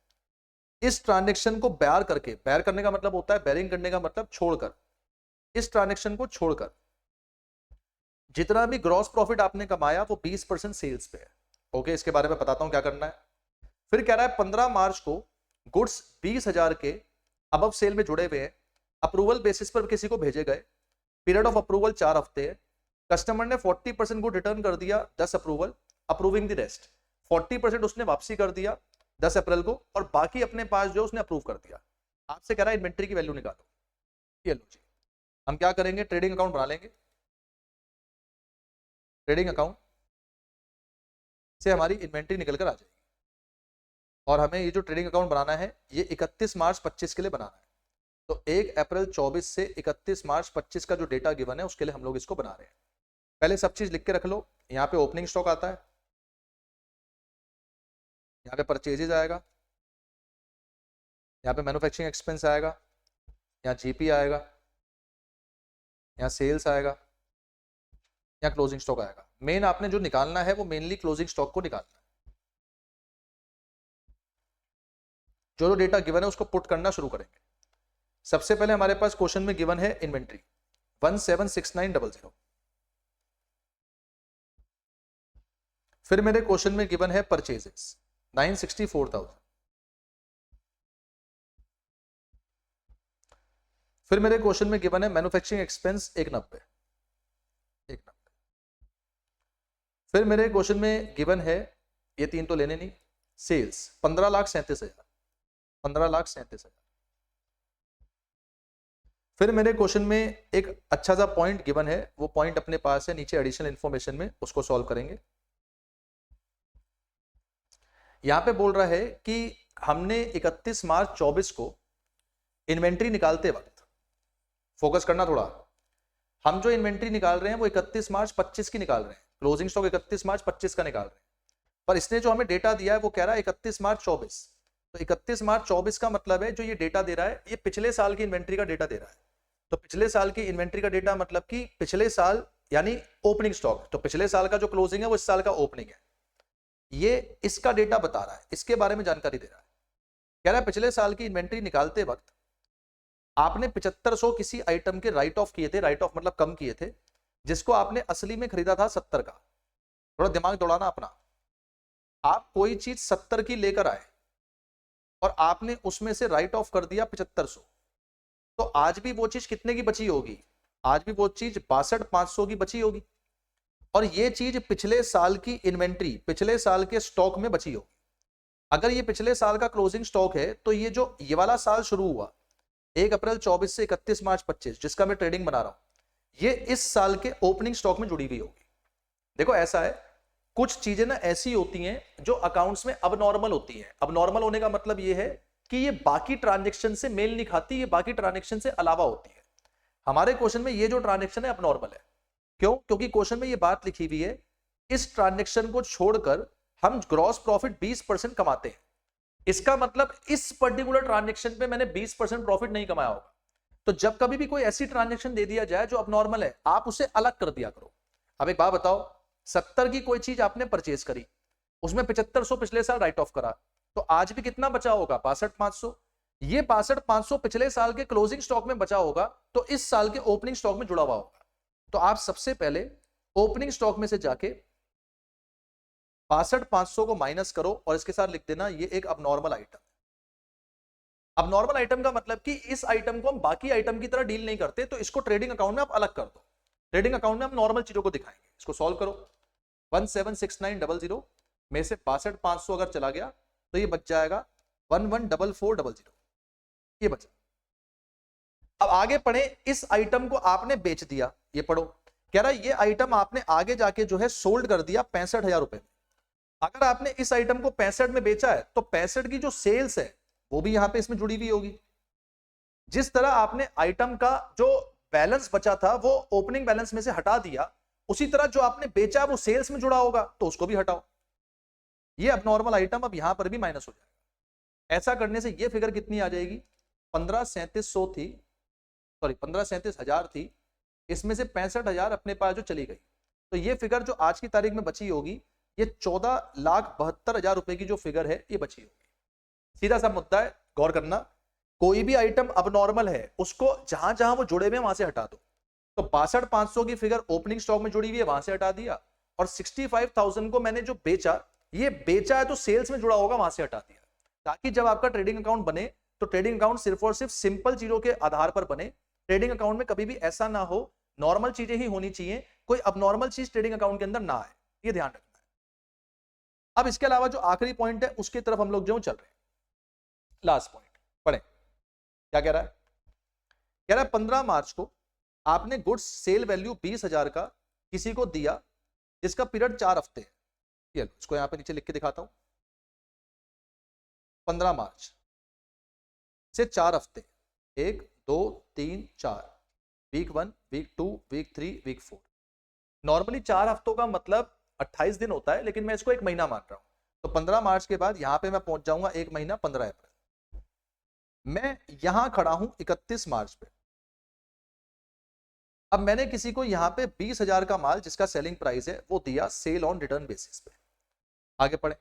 इस ट्रांजेक्शन को बैर करके, बैर करने का मतलब होता है बैरिंग करने का मतलब छोड़कर, इस ट्रांजेक्शन को छोड़कर जितना भी ग्रॉस प्रॉफिट आपने कमाया वो 20% सेल्स पे है। ओके, इसके बारे में बताता हूं क्या करना है। फिर कह रहा है 15 मार्च को गुड्स 20,000 के अबव सेल में जुड़े हुए हैं, अप्रूवल बेसिस पर किसी को भेजे गए, पीरियड ऑफ अप्रूवल 4 हफ्ते है। कस्टमर ने 40% गुड रिटर्न कर दिया 10 अप्रूवल, अप्रूविंग द रेस्ट। 40% उसने वापसी कर दिया 10 अप्रैल को, और बाकी अपने पास जो उसने अप्रूव कर दिया। आपसे कह रहा है इन्वेंट्री की वैल्यू निकालो। ये लो जी, हम क्या करेंगे, ट्रेडिंग अकाउंट बना लेंगे। ट्रेडिंग अकाउंट से हमारी इन्वेंट्री निकल कर आ जाएगी, और हमें ये जो ट्रेडिंग अकाउंट बनाना है ये 31 मार्च 25 के लिए बनाना है। तो 1 अप्रैल 24 से 31 मार्च 25 का जो डेटा गिवन है उसके लिए हम लोग इसको बना रहे हैं। पहले सब चीज लिख के रख लो। यहाँ पे ओपनिंग स्टॉक आता है, यहाँ पे परचेजेज आएगा, यहाँ पे मैन्युफैक्चरिंग एक्सपेंस आएगा, यहाँ जीपी आएगा, यहाँ सेल्स आएगा, यहाँ क्लोजिंग स्टॉक आएगा। मेन आपने जो निकालना है वो मेनली क्लोजिंग स्टॉक को निकालना है। जो जो डेटा गिवन है उसको पुट करना शुरू करेंगे। सबसे पहले हमारे पास क्वेश्चन में गिवन है इन्वेंट्री 176900। फिर मेरे क्वेश्चन में गिवन है परचेजेस 964,000। फिर मेरे क्वेश्चन में गिवन है मैन्युफैक्चरिंग एक्सपेंस 190। फिर मेरे क्वेश्चन में गिवन है, ये तीन तो लेने नहीं, सेल्स 15,37,000, 15,37,000। फिर मेरे क्वेश्चन में एक अच्छा सा पॉइंट गिवन है, वो पॉइंट अपने पास है नीचे एडिशनल इंफॉर्मेशन में, उसको सॉल्व करेंगे। यहां पे बोल रहा है कि हमने 31 मार्च 24 को इन्वेंट्री निकालते वक्त, फोकस करना थोड़ा, हम जो इन्वेंट्री निकाल रहे हैं वो 31 मार्च 25 की निकाल रहे हैं, क्लोजिंग स्टॉक 31 मार्च 25 का निकाल रहे हैं। पर इसने जो हमें डेटा दिया है वो कह रहा है 31 मार्च 24। तो 31 मार्च 24 का मतलब है जो ये डेटा दे रहा है ये पिछले साल की इन्वेंट्री का डेटा दे रहा है। तो पिछले साल की इन्वेंट्री का डेटा मतलब कि पिछले साल यानी ओपनिंग स्टॉक, तो पिछले साल का जो क्लोजिंग है वो इस साल का ओपनिंग है। ये इसका डेटा बता रहा है, इसके बारे में जानकारी दे रहा है। कह रहा है पिछले साल की इन्वेंट्री निकालते वक्त आपने 7500 किसी आइटम के राइट ऑफ किए थे, राइट ऑफ मतलब कम किए थे, जिसको आपने असली में खरीदा था 70 का। थोड़ा दिमाग दौड़ाना अपना। आप कोई चीज 70 की लेकर आए और आपने उसमें से राइट ऑफ कर दिया 7500, तो आज भी वो चीज कितने की बची होगी? आज भी वो चीज 62,500 की बची होगी, और ये चीज पिछले साल की इन्वेंट्री, पिछले साल के स्टॉक में बची होगी। अगर ये पिछले साल का क्लोजिंग स्टॉक है, तो ये जो ये वाला साल शुरू हुआ 1 अप्रैल 24 से 31 मार्च 25, जिसका मैं ट्रेडिंग बना रहा हूं, ये इस साल के ओपनिंग स्टॉक में जुड़ी हुई होगी। देखो ऐसा है, कुछ चीजें ना ऐसी होती हैं जो अकाउंट्स में अबनॉर्मल होती हैं। अबनॉर्मल होने का मतलब ये है कि ये बाकी ट्रांजेक्शन से मेल नहीं खाती, ये बाकी ट्रांजेक्शन से अलावा होती है। हमारे क्वेश्चन में ये जो ट्रांजेक्शन है अबनॉर्मल है। क्यों? क्योंकि क्वेश्चन में ये बात लिखी हुई है, इस ट्रांजेक्शन को छोड़कर हम ग्रॉस प्रॉफिट 20% कमाते हैं। इसका मतलब इस पर्टिकुलर ट्रांजेक्शन पे मैंने 20% प्रॉफिट नहीं कमाया होगा। तो जब कभी भी कोई ऐसी ट्रांजेक्शन दे दिया जाए जो अबनॉर्मल है, आप उसे अलग कर दिया करो। अब एक बात बताओ, 70 की कोई चीज आपने परचेज करी, उसमें 7500 पिछले साल राइट ऑफ करा, तो आज भी कितना बचा होगा? 62,500। ये 62,500 पिछले साल के क्लोजिंग स्टॉक में बचा होगा, तो इस साल के ओपनिंग स्टॉक में जुड़ा हुआ होगा। तो आप सबसे पहले ओपनिंग स्टॉक में से जाके 62,500 को माइनस करो और इसके साथ लिख देना ये एक अबनॉर्मल आइटम। अबनॉर्मल आइटम का मतलब कि इस आइटम को हम बाकी आइटम की तरह डील नहीं करते, तो इसको ट्रेडिंग अकाउंट में आप अलग कर दो। ट्रेडिंग अकाउंट में हम नॉर्मल चीजों को दिखाएंगे। इसको सॉल्व करो, 176900 में से 62,500 अगर चला गया तो ये बच जाएगा 114400, ये बचा। अब आगे पढ़े, इस आइटम को आपने बेच दिया, ये पढ़ो, कह रहा है ये आइटम आपने आगे जाके जो है सोल्ड कर दिया 65,000 रुपए में। अगर आपने इस आइटम को 65 में बेचा है, तो 65 की जो सेल्स है वो भी यहां पे इसमें जुड़ी हुई होगी। जिस तरह आपने आइटम का जो बैलेंस बचा था वो ओपनिंग बैलेंस में से हटा दिया, उसी तरह जो आपने बेचा वो सेल्स में जुड़ा होगा, तो उसको भी हटाओ। ये अबनॉर्मल आइटम अब यहां पर भी माइनस हो जाएगा। ऐसा करने से ये फिगर कितनी आ जाएगी? 15,3700 थी, सॉरी 15,37,000 थी, इसमें से 65,000 अपने पास जो चली गई, तो ये फिगर जो आज की तारीख में बची होगी, ये 14,72,000 रुपए की जो फिगर है ये बची होगी। सीधा सा मुद्दा है, गौर करना, कोई भी आइटम अबनॉर्मल है उसको जहां जहां वो जुड़े हुए वहां से हटा दो। तो 62,500 की फिगर ओपनिंग स्टॉक में जुड़ी हुई है, वहां से हटा दिया, और 65,000 को मैंने जो बेचा, ये बेचा है तो सेल्स में जुड़ा होगा, वहां से हटा दिया, ताकि जब आपका ट्रेडिंग अकाउंट बने तो ट्रेडिंग अकाउंट सिर्फ और सिर्फ सिंपल चीजों के आधार पर बने। ट्रेडिंग अकाउंट में कभी भी ऐसा ना हो, नॉर्मल चीजें ही होनी चाहिए, कोई अबनॉर्मल चीज ट्रेडिंग अकाउंट के अंदर ना आए, ये ध्यान रखना है। अब इसके अलावा जो आखिरी पॉइंट है उसकी तरफ हम लोग जो चल रहे हैं, लास्ट पॉइंट पढ़े, क्या कह रहा है? कह रहा है 15 मार्च को आपने गुड्स सेल वैल्यू 20,000 का किसी को दिया, जिसका पीरियड 4 हफ्ते है। ये इसको यहां पे नीचे लिख के दिखाता हूं, 15 मार्च से 4 हफ्ते, 1 2 3 4, week 1 week 2 week 3 week 4। Normally 4 हफ्तों का मतलब 28 दिन होता है, लेकिन मैं इसको 1 महीना मान रहा हूं। तो 15 मार्च के बाद यहां पे मैं पहुंच जाऊंगा 1 महीना 15 अप्रैल। मैं यहां खड़ा हूं 31 मार्च पे। अब मैंने किसी को यहां पे 20,000 का माल, जिसका सेलिंग प्राइस है, वो दिया सेल ऑन रिटर्न बेसिस पे। आगे पढ़े,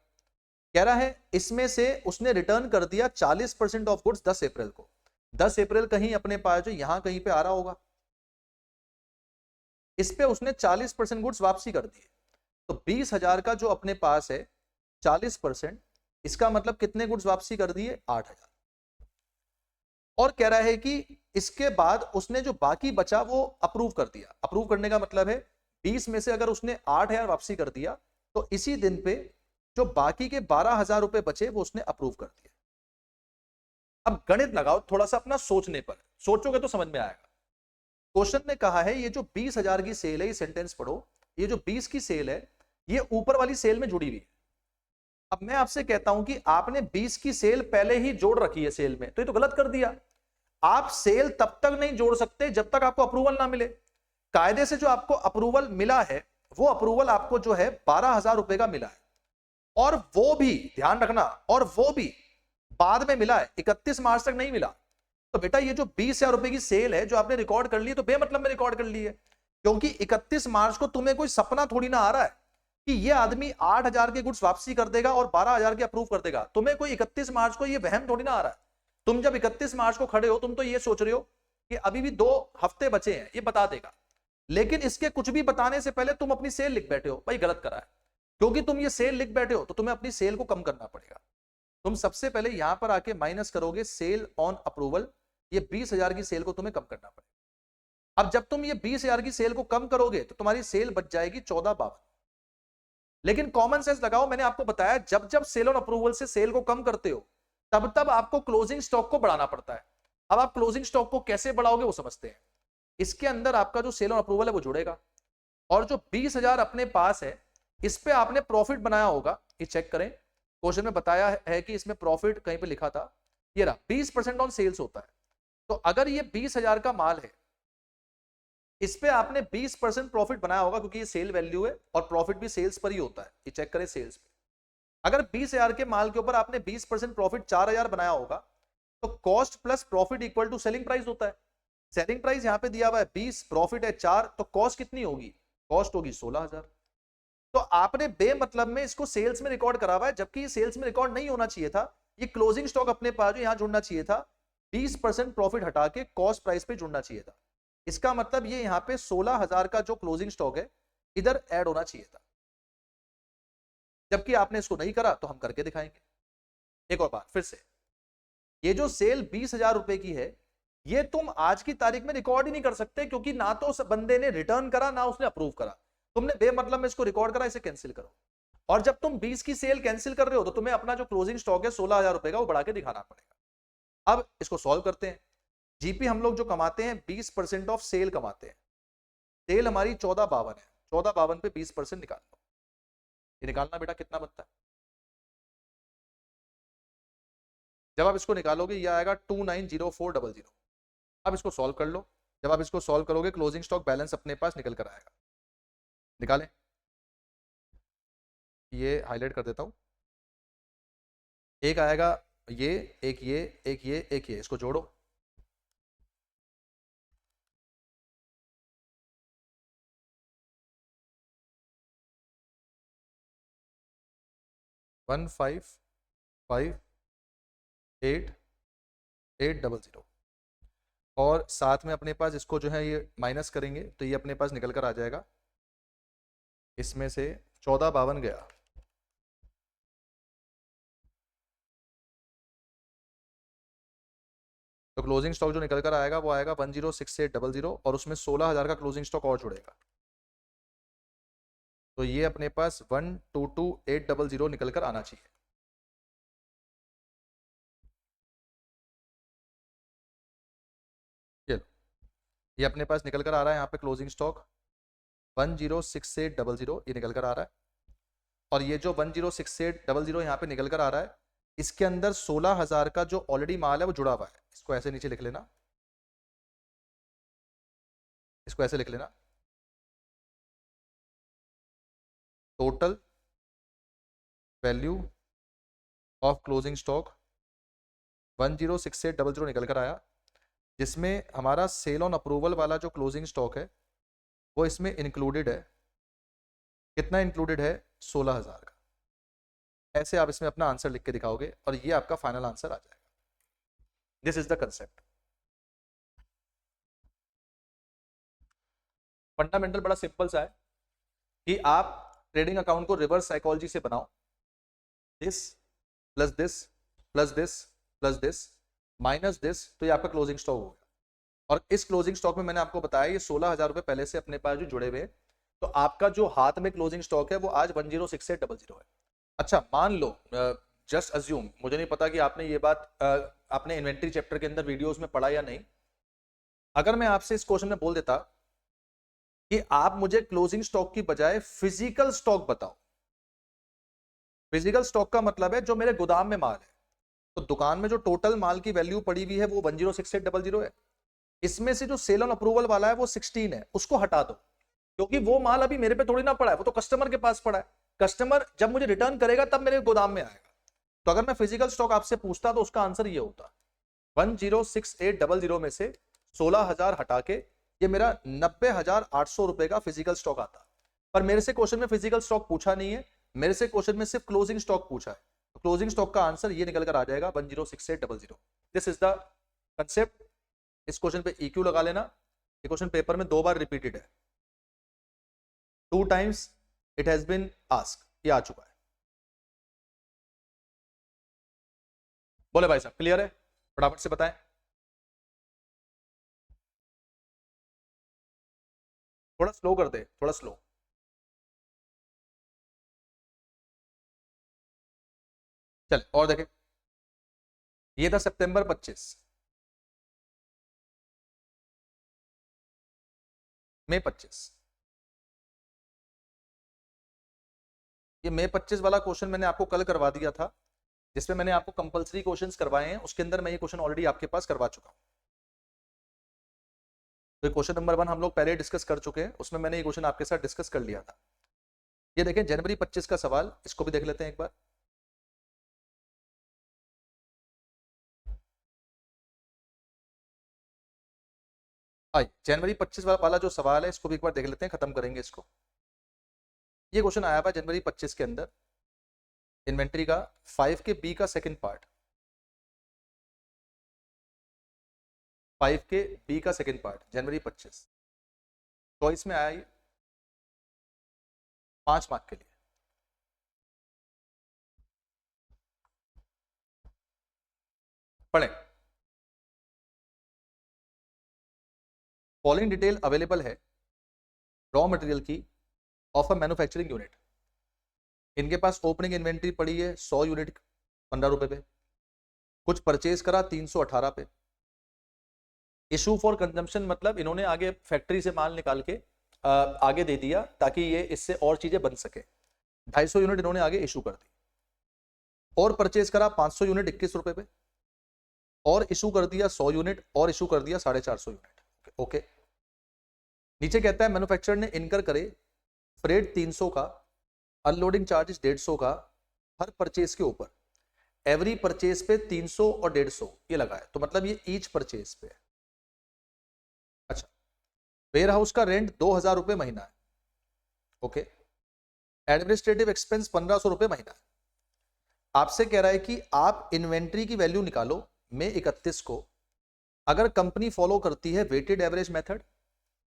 कह रहा है इसमें से उसने रिटर्न कर दिया 40% ऑफ गुड्स 10 अप्रैल को। 10 अप्रैल कहीं अपने पास जो यहां कहीं पे आ रहा होगा, इस पे उसने 40% गुड्स वापसी कर दिए। तो 20,000 का जो अपने पास है 40%, इसका मतलब कितने गुड्स वापसी कर दिए? 8,000। और कह रहा है कि इसके बाद उसने जो बाकी बचा वो अप्रूव कर दिया। अप्रूव करने का मतलब है 20 में से अगर उसने 8,000 वापसी कर दिया, तो इसी दिन पे जो बाकी के 12,000 रुपए बचे वो उसने अप्रूव कर दिया। अब गणित लगाओ थोड़ा सा अपना सोचने पर, सोचोगे तो समझ में आएगा। क्वेश्चन में कहा है ये जो 20,000 की सेल है, ये सेंटेंस पढ़ो, ये जो 20 की सेल है ये ऊपर वाली सेल में जुड़ी हुई है। अब मैं आपसे कहता हूं कि आपने 20 की सेल पहले ही जोड़ रखी है सेल में, तो ये तो गलत कर दिया। आप सेल तब तक नहीं जोड़ सकते जब तक आपको अप्रूवल ना मिले। कायदे से जो आपको अप्रूवल मिला है, वो अप्रूवल आपको जो है 12,000 रुपए का मिला है, और वो भी ध्यान रखना, और वो भी बाद में मिला है, 31 मार्च तक नहीं मिला। तो बेटा ये जो 20,000 रुपए की सेल है जो आपने रिकॉर्ड कर ली, तो बेमतलब में रिकॉर्ड कर ली है, क्योंकि 31 मार्च को तुम्हें कोई सपना थोड़ी ना आ रहा है कि ये आदमी 8,000 के गुड्स वापसी कर देगा और 12,000 के अप्रूव कर देगा। तुम्हें कोई 31 मार्च को ये वहम थोड़ी ना आ रहा है। तुम जब 31 मार्च को खड़े हो, तुम तो ये सोच रहे हो कि अभी भी 2 हफ्ते बचे हैं, ये बता देगा। लेकिन इसके कुछ भी बताने से पहले तुम अपनी सेल लिख बैठे हो, भाई गलत करा है। क्योंकि तुम ये सेल लिख बैठे हो तो तुम्हें अपनी सेल को कम करना पड़ेगा। तुम सबसे पहले यहां पर आके माइनस करोगे सेल ऑन अप्रूवल, ये 20,000 की सेल को तुम्हें कम करना पड़ेगा। अब जब तुम ये 20,000 की सेल को कम करोगे तो तुम्हारी सेल बच जाएगी 14,52। लेकिन कॉमन सेंस लगाओ, मैंने आपको बताया जब जब सेल ऑन अप्रूवल से सेल को कम करते हो तब तब आपको क्लोजिंग स्टॉक को बढ़ाना पड़ता है। अब आप क्लोजिंग स्टॉक को कैसे बढ़ाओगे वो समझते हैं। इसके अंदर आपका जो सेल ऑन अप्रूवल है वो जुड़ेगा, और जो 20,000 अपने पास है इस पे आपने प्रॉफिट बनाया होगा, ये चेक करें। क्वेश्चन में बताया है कि इसमें प्रॉफिट कहीं पे लिखा था, ये रहा 20% ऑन सेल्स होता है। तो अगर ये 20,000 का माल है, इस पे आपने 20% प्रॉफिट बनाया होगा, क्योंकि ये सेल वैल्यू है और प्रॉफिट भी सेल्स पर ही होता है, ये चेक करें सेल्स पे। अगर 20,000 के माल के ऊपर आपने 20% प्रॉफिट 4,000 बनाया होगा, तो cost plus profit equal to selling price होता है। सेलिंग प्राइस यहां पे दिया हुआ है 20, प्रॉफिट है 4, तो कॉस्ट कितनी होगी? कॉस्ट होगी 16,000। तो आपने बेमतलब में इसको सेल्स में रिकॉर्ड करा हुआ है, जबकि ये सेल्स में रिकॉर्ड नहीं होना चाहिए था। ये क्लोजिंग स्टॉक अपने पास यहां जुड़ना चाहिए था, 20% प्रॉफिट हटा के कॉस्ट प्राइस पे जुड़ना चाहिए था। इसका मतलब ये यहां पे 16,000 का जो क्लोजिंग स्टॉक है इधर ऐड होना चाहिए था, जबकि आपने इसको नहीं करा, तो हम करके दिखाएंगे। एक और बात फिर से, ये जो सेल 20,000 रुपए की है, ये तुम आज की तारीख में रिकॉर्ड ही नहीं कर सकते, क्योंकि ना तो उस बंदे ने रिटर्न करा ना उसने अप्रूव करा। तुमने बेमतलब में इसको रिकॉर्ड करा, इसे कैंसिल करो। और जब तुम 20 की सेल कैंसिल कर रहे हो तो तुम्हें अपना जो क्लोजिंग स्टॉक है 16,000 रुपए का, वो बढ़ा के दिखाना पड़ेगा। अब इसको सॉल्व करते हैं। जीपी हम लोग जो कमाते हैं 20% ऑफ सेल कमाते हैं। सेल हमारी 14,52 है, 14,52 पे 20% निकाल लो। ये निकालना बेटा कितना बनता है? जब आप इसको निकालोगे ये आएगा 290400। अब इसको सॉल्व कर लो। जब आप इसको सॉल्व करोगे क्लोजिंग स्टॉक बैलेंस अपने पास निकल कर आएगा। निकालें, ये हाईलाइट कर देता हूं। एक आएगा ये, एक ये, एक ये, एक ये, इसको जोड़ो। वन फाइव फाइव एट 800, और साथ में अपने पास इसको जो है ये माइनस करेंगे तो ये अपने पास निकल कर आ जाएगा। इसमें से 14,52 गया, तो क्लोजिंग स्टॉक जो निकल कर आएगा वो आएगा 106800, और उसमें 16,000 का क्लोजिंग स्टॉक और जुड़ेगा। तो ये अपने पास 122,800 निकल कर आना चाहिए। चलो, ये अपने पास निकल कर आ रहा है यहाँ पे क्लोजिंग स्टॉक 106800, ये निकल कर आ रहा है। और ये जो 106800 यहाँ पे निकल कर आ रहा है, इसके अंदर 16,000 का जो ऑलरेडी माल है वो जुड़ा हुआ है। इसको ऐसे नीचे लिख लेना, इसको ऐसे लिख लेना, total value of closing stock 106800 निकल कर आया, जिसमें हमारा सेल ऑन अप्रूवल वाला जो क्लोजिंग स्टॉक है वो इसमें इंक्लूडेड है। कितना इंक्लूडेड है? 16,000 का। ऐसे आप इसमें अपना आंसर लिख के दिखाओगे और ये आपका फाइनल आंसर आ जाएगा। This is the concept. Fundamental बड़ा सिंपल सा है कि आप ट्रेडिंग अकाउंट को रिवर्स साइकोलॉजी से बनाओ। This plus this plus this plus this minus this, तो ये आपका क्लोजिंग स्टॉक हो गया। और इस क्लोजिंग स्टॉक में मैंने आपको बताया ये 16,000 रुपए पहले से अपने पास जो जुड़े हुए हैं, तो आपका जो हाथ में क्लोजिंग स्टॉक है वो आज 106800 है। अच्छा, मान लो, जस्ट अज्यूम, मुझे नहीं पता कि आपने ये बात आपने इन्वेंट्री चैप्टर के अंदर वीडियोस में पढ़ा या नहीं। अगर मैं आपसे इस क्वेश्चन में बोल देता कि आप मुझे क्लोजिंग स्टॉक की बजाय फिजिकल स्टॉक बताओ। फिजिकल स्टॉक का मतलब है जो मेरे गोदाम में माल है, तो दुकान में जो टोटल माल की वैल्यू पड़ी हुई है वो 106800 है। इसमें से जो सेल ऑन अप्रूवल वाला है वो 16 है, उसको हटा दो, क्योंकि वो माल अभी मेरे पे थोड़ी ना पड़ा है, वो तो कस्टमर के पास पड़ा है। कस्टमर जब मुझे रिटर्न करेगा तब मेरे गोदाम में आएगा। तो अगर मैं फिजिकल स्टॉक आपसे पूछता तो उसका आंसर ये होता, 106800 में से 16,000 हटा के ये मेरा 90,800 रुपए का फिजिकल स्टॉक आता। पर मेरे से क्वेश्चन में फिजिकल स्टॉक पूछा नहीं है, मेरे से क्वेश्चन में सिर्फ क्लोजिंग स्टॉक पूछा है। तो क्लोजिंग स्टॉक का आंसर ये निकल कर आ जाएगा 106800। This is the concept. इस क्वेश्चन पे EQ लगा लेना। ये क्वेश्चन पेपर में 2 बार रिपीटेड है, 2 times it has been asked, ये आ चुका है। बोले भाई साहब क्लियर है, फटाफट से बताएं। थोड़ा स्लो कर दे, थोड़ा स्लो। चल और देखें, ये था सितंबर 25, मई 25। ये मई 25 वाला क्वेश्चन मैंने आपको कल करवा दिया था, जिसमें मैंने आपको कंपलसरी क्वेश्चंस करवाए हैं, उसके अंदर मैं ये क्वेश्चन ऑलरेडी आपके पास करवा चुका हूं। तो क्वेश्चन नंबर 1 हम लोग पहले डिस्कस कर चुके हैं, उसमें मैंने ये क्वेश्चन आपके साथ डिस्कस कर लिया था। ये देखें जनवरी 25 का सवाल, इसको भी देख लेते हैं एक बार। आइए जनवरी 25 वाला जो सवाल है इसको भी एक बार देख लेते हैं, खत्म करेंगे इसको। ये क्वेश्चन आया हुआ जनवरी 25 के अंदर, इन्वेंट्री का 5 के बी का सेकंड पार्ट, 5 के बी का सेकंड पार्ट जनवरी 25। चॉइस में आया ये 5 मार्क के लिए। पढ़े, फॉलोइंग डिटेल अवेलेबल है रॉ मटेरियल की ऑफ अ मैन्युफैक्चरिंग यूनिट। इनके पास ओपनिंग इन्वेंट्री पड़ी है 100 यूनिट 15 रुपए पे, कुछ परचेज करा 318 पे। इशू फॉर कंजम्पशन मतलब इन्होंने आगे फैक्ट्री से माल निकाल के आगे दे दिया ताकि ये इससे और चीजें बन सके। 250 यूनिट इन्होंने आगे इशू कर दी, और परचेज करा 500 यूनिट 21 रुपए पे, और इशू कर दिया 100 यूनिट, और इशू कर दिया 450 यूनिट। ओके, नीचे कहता है मैन्युफैक्चरर ने इनकर करे फ्रेट 300 का, अनलोडिंग चार्जेस 150 का हर परचेज के ऊपर। एवरी परचेज पे 300 और 150 ये लगा है, तो मतलब ये ईच परचेज पे है। अच्छा, वेयर हाउस का रेंट 2000 रुपए महीना है। ओके, एडमिनिस्ट्रेटिव एक्सपेंस 1500 रुपए महीना है। आपसे कह रहा है कि आप इन्वेंट्री की वैल्यू निकालो मई 31 को, अगर कंपनी फॉलो करती है वेटेड एवरेज मेथड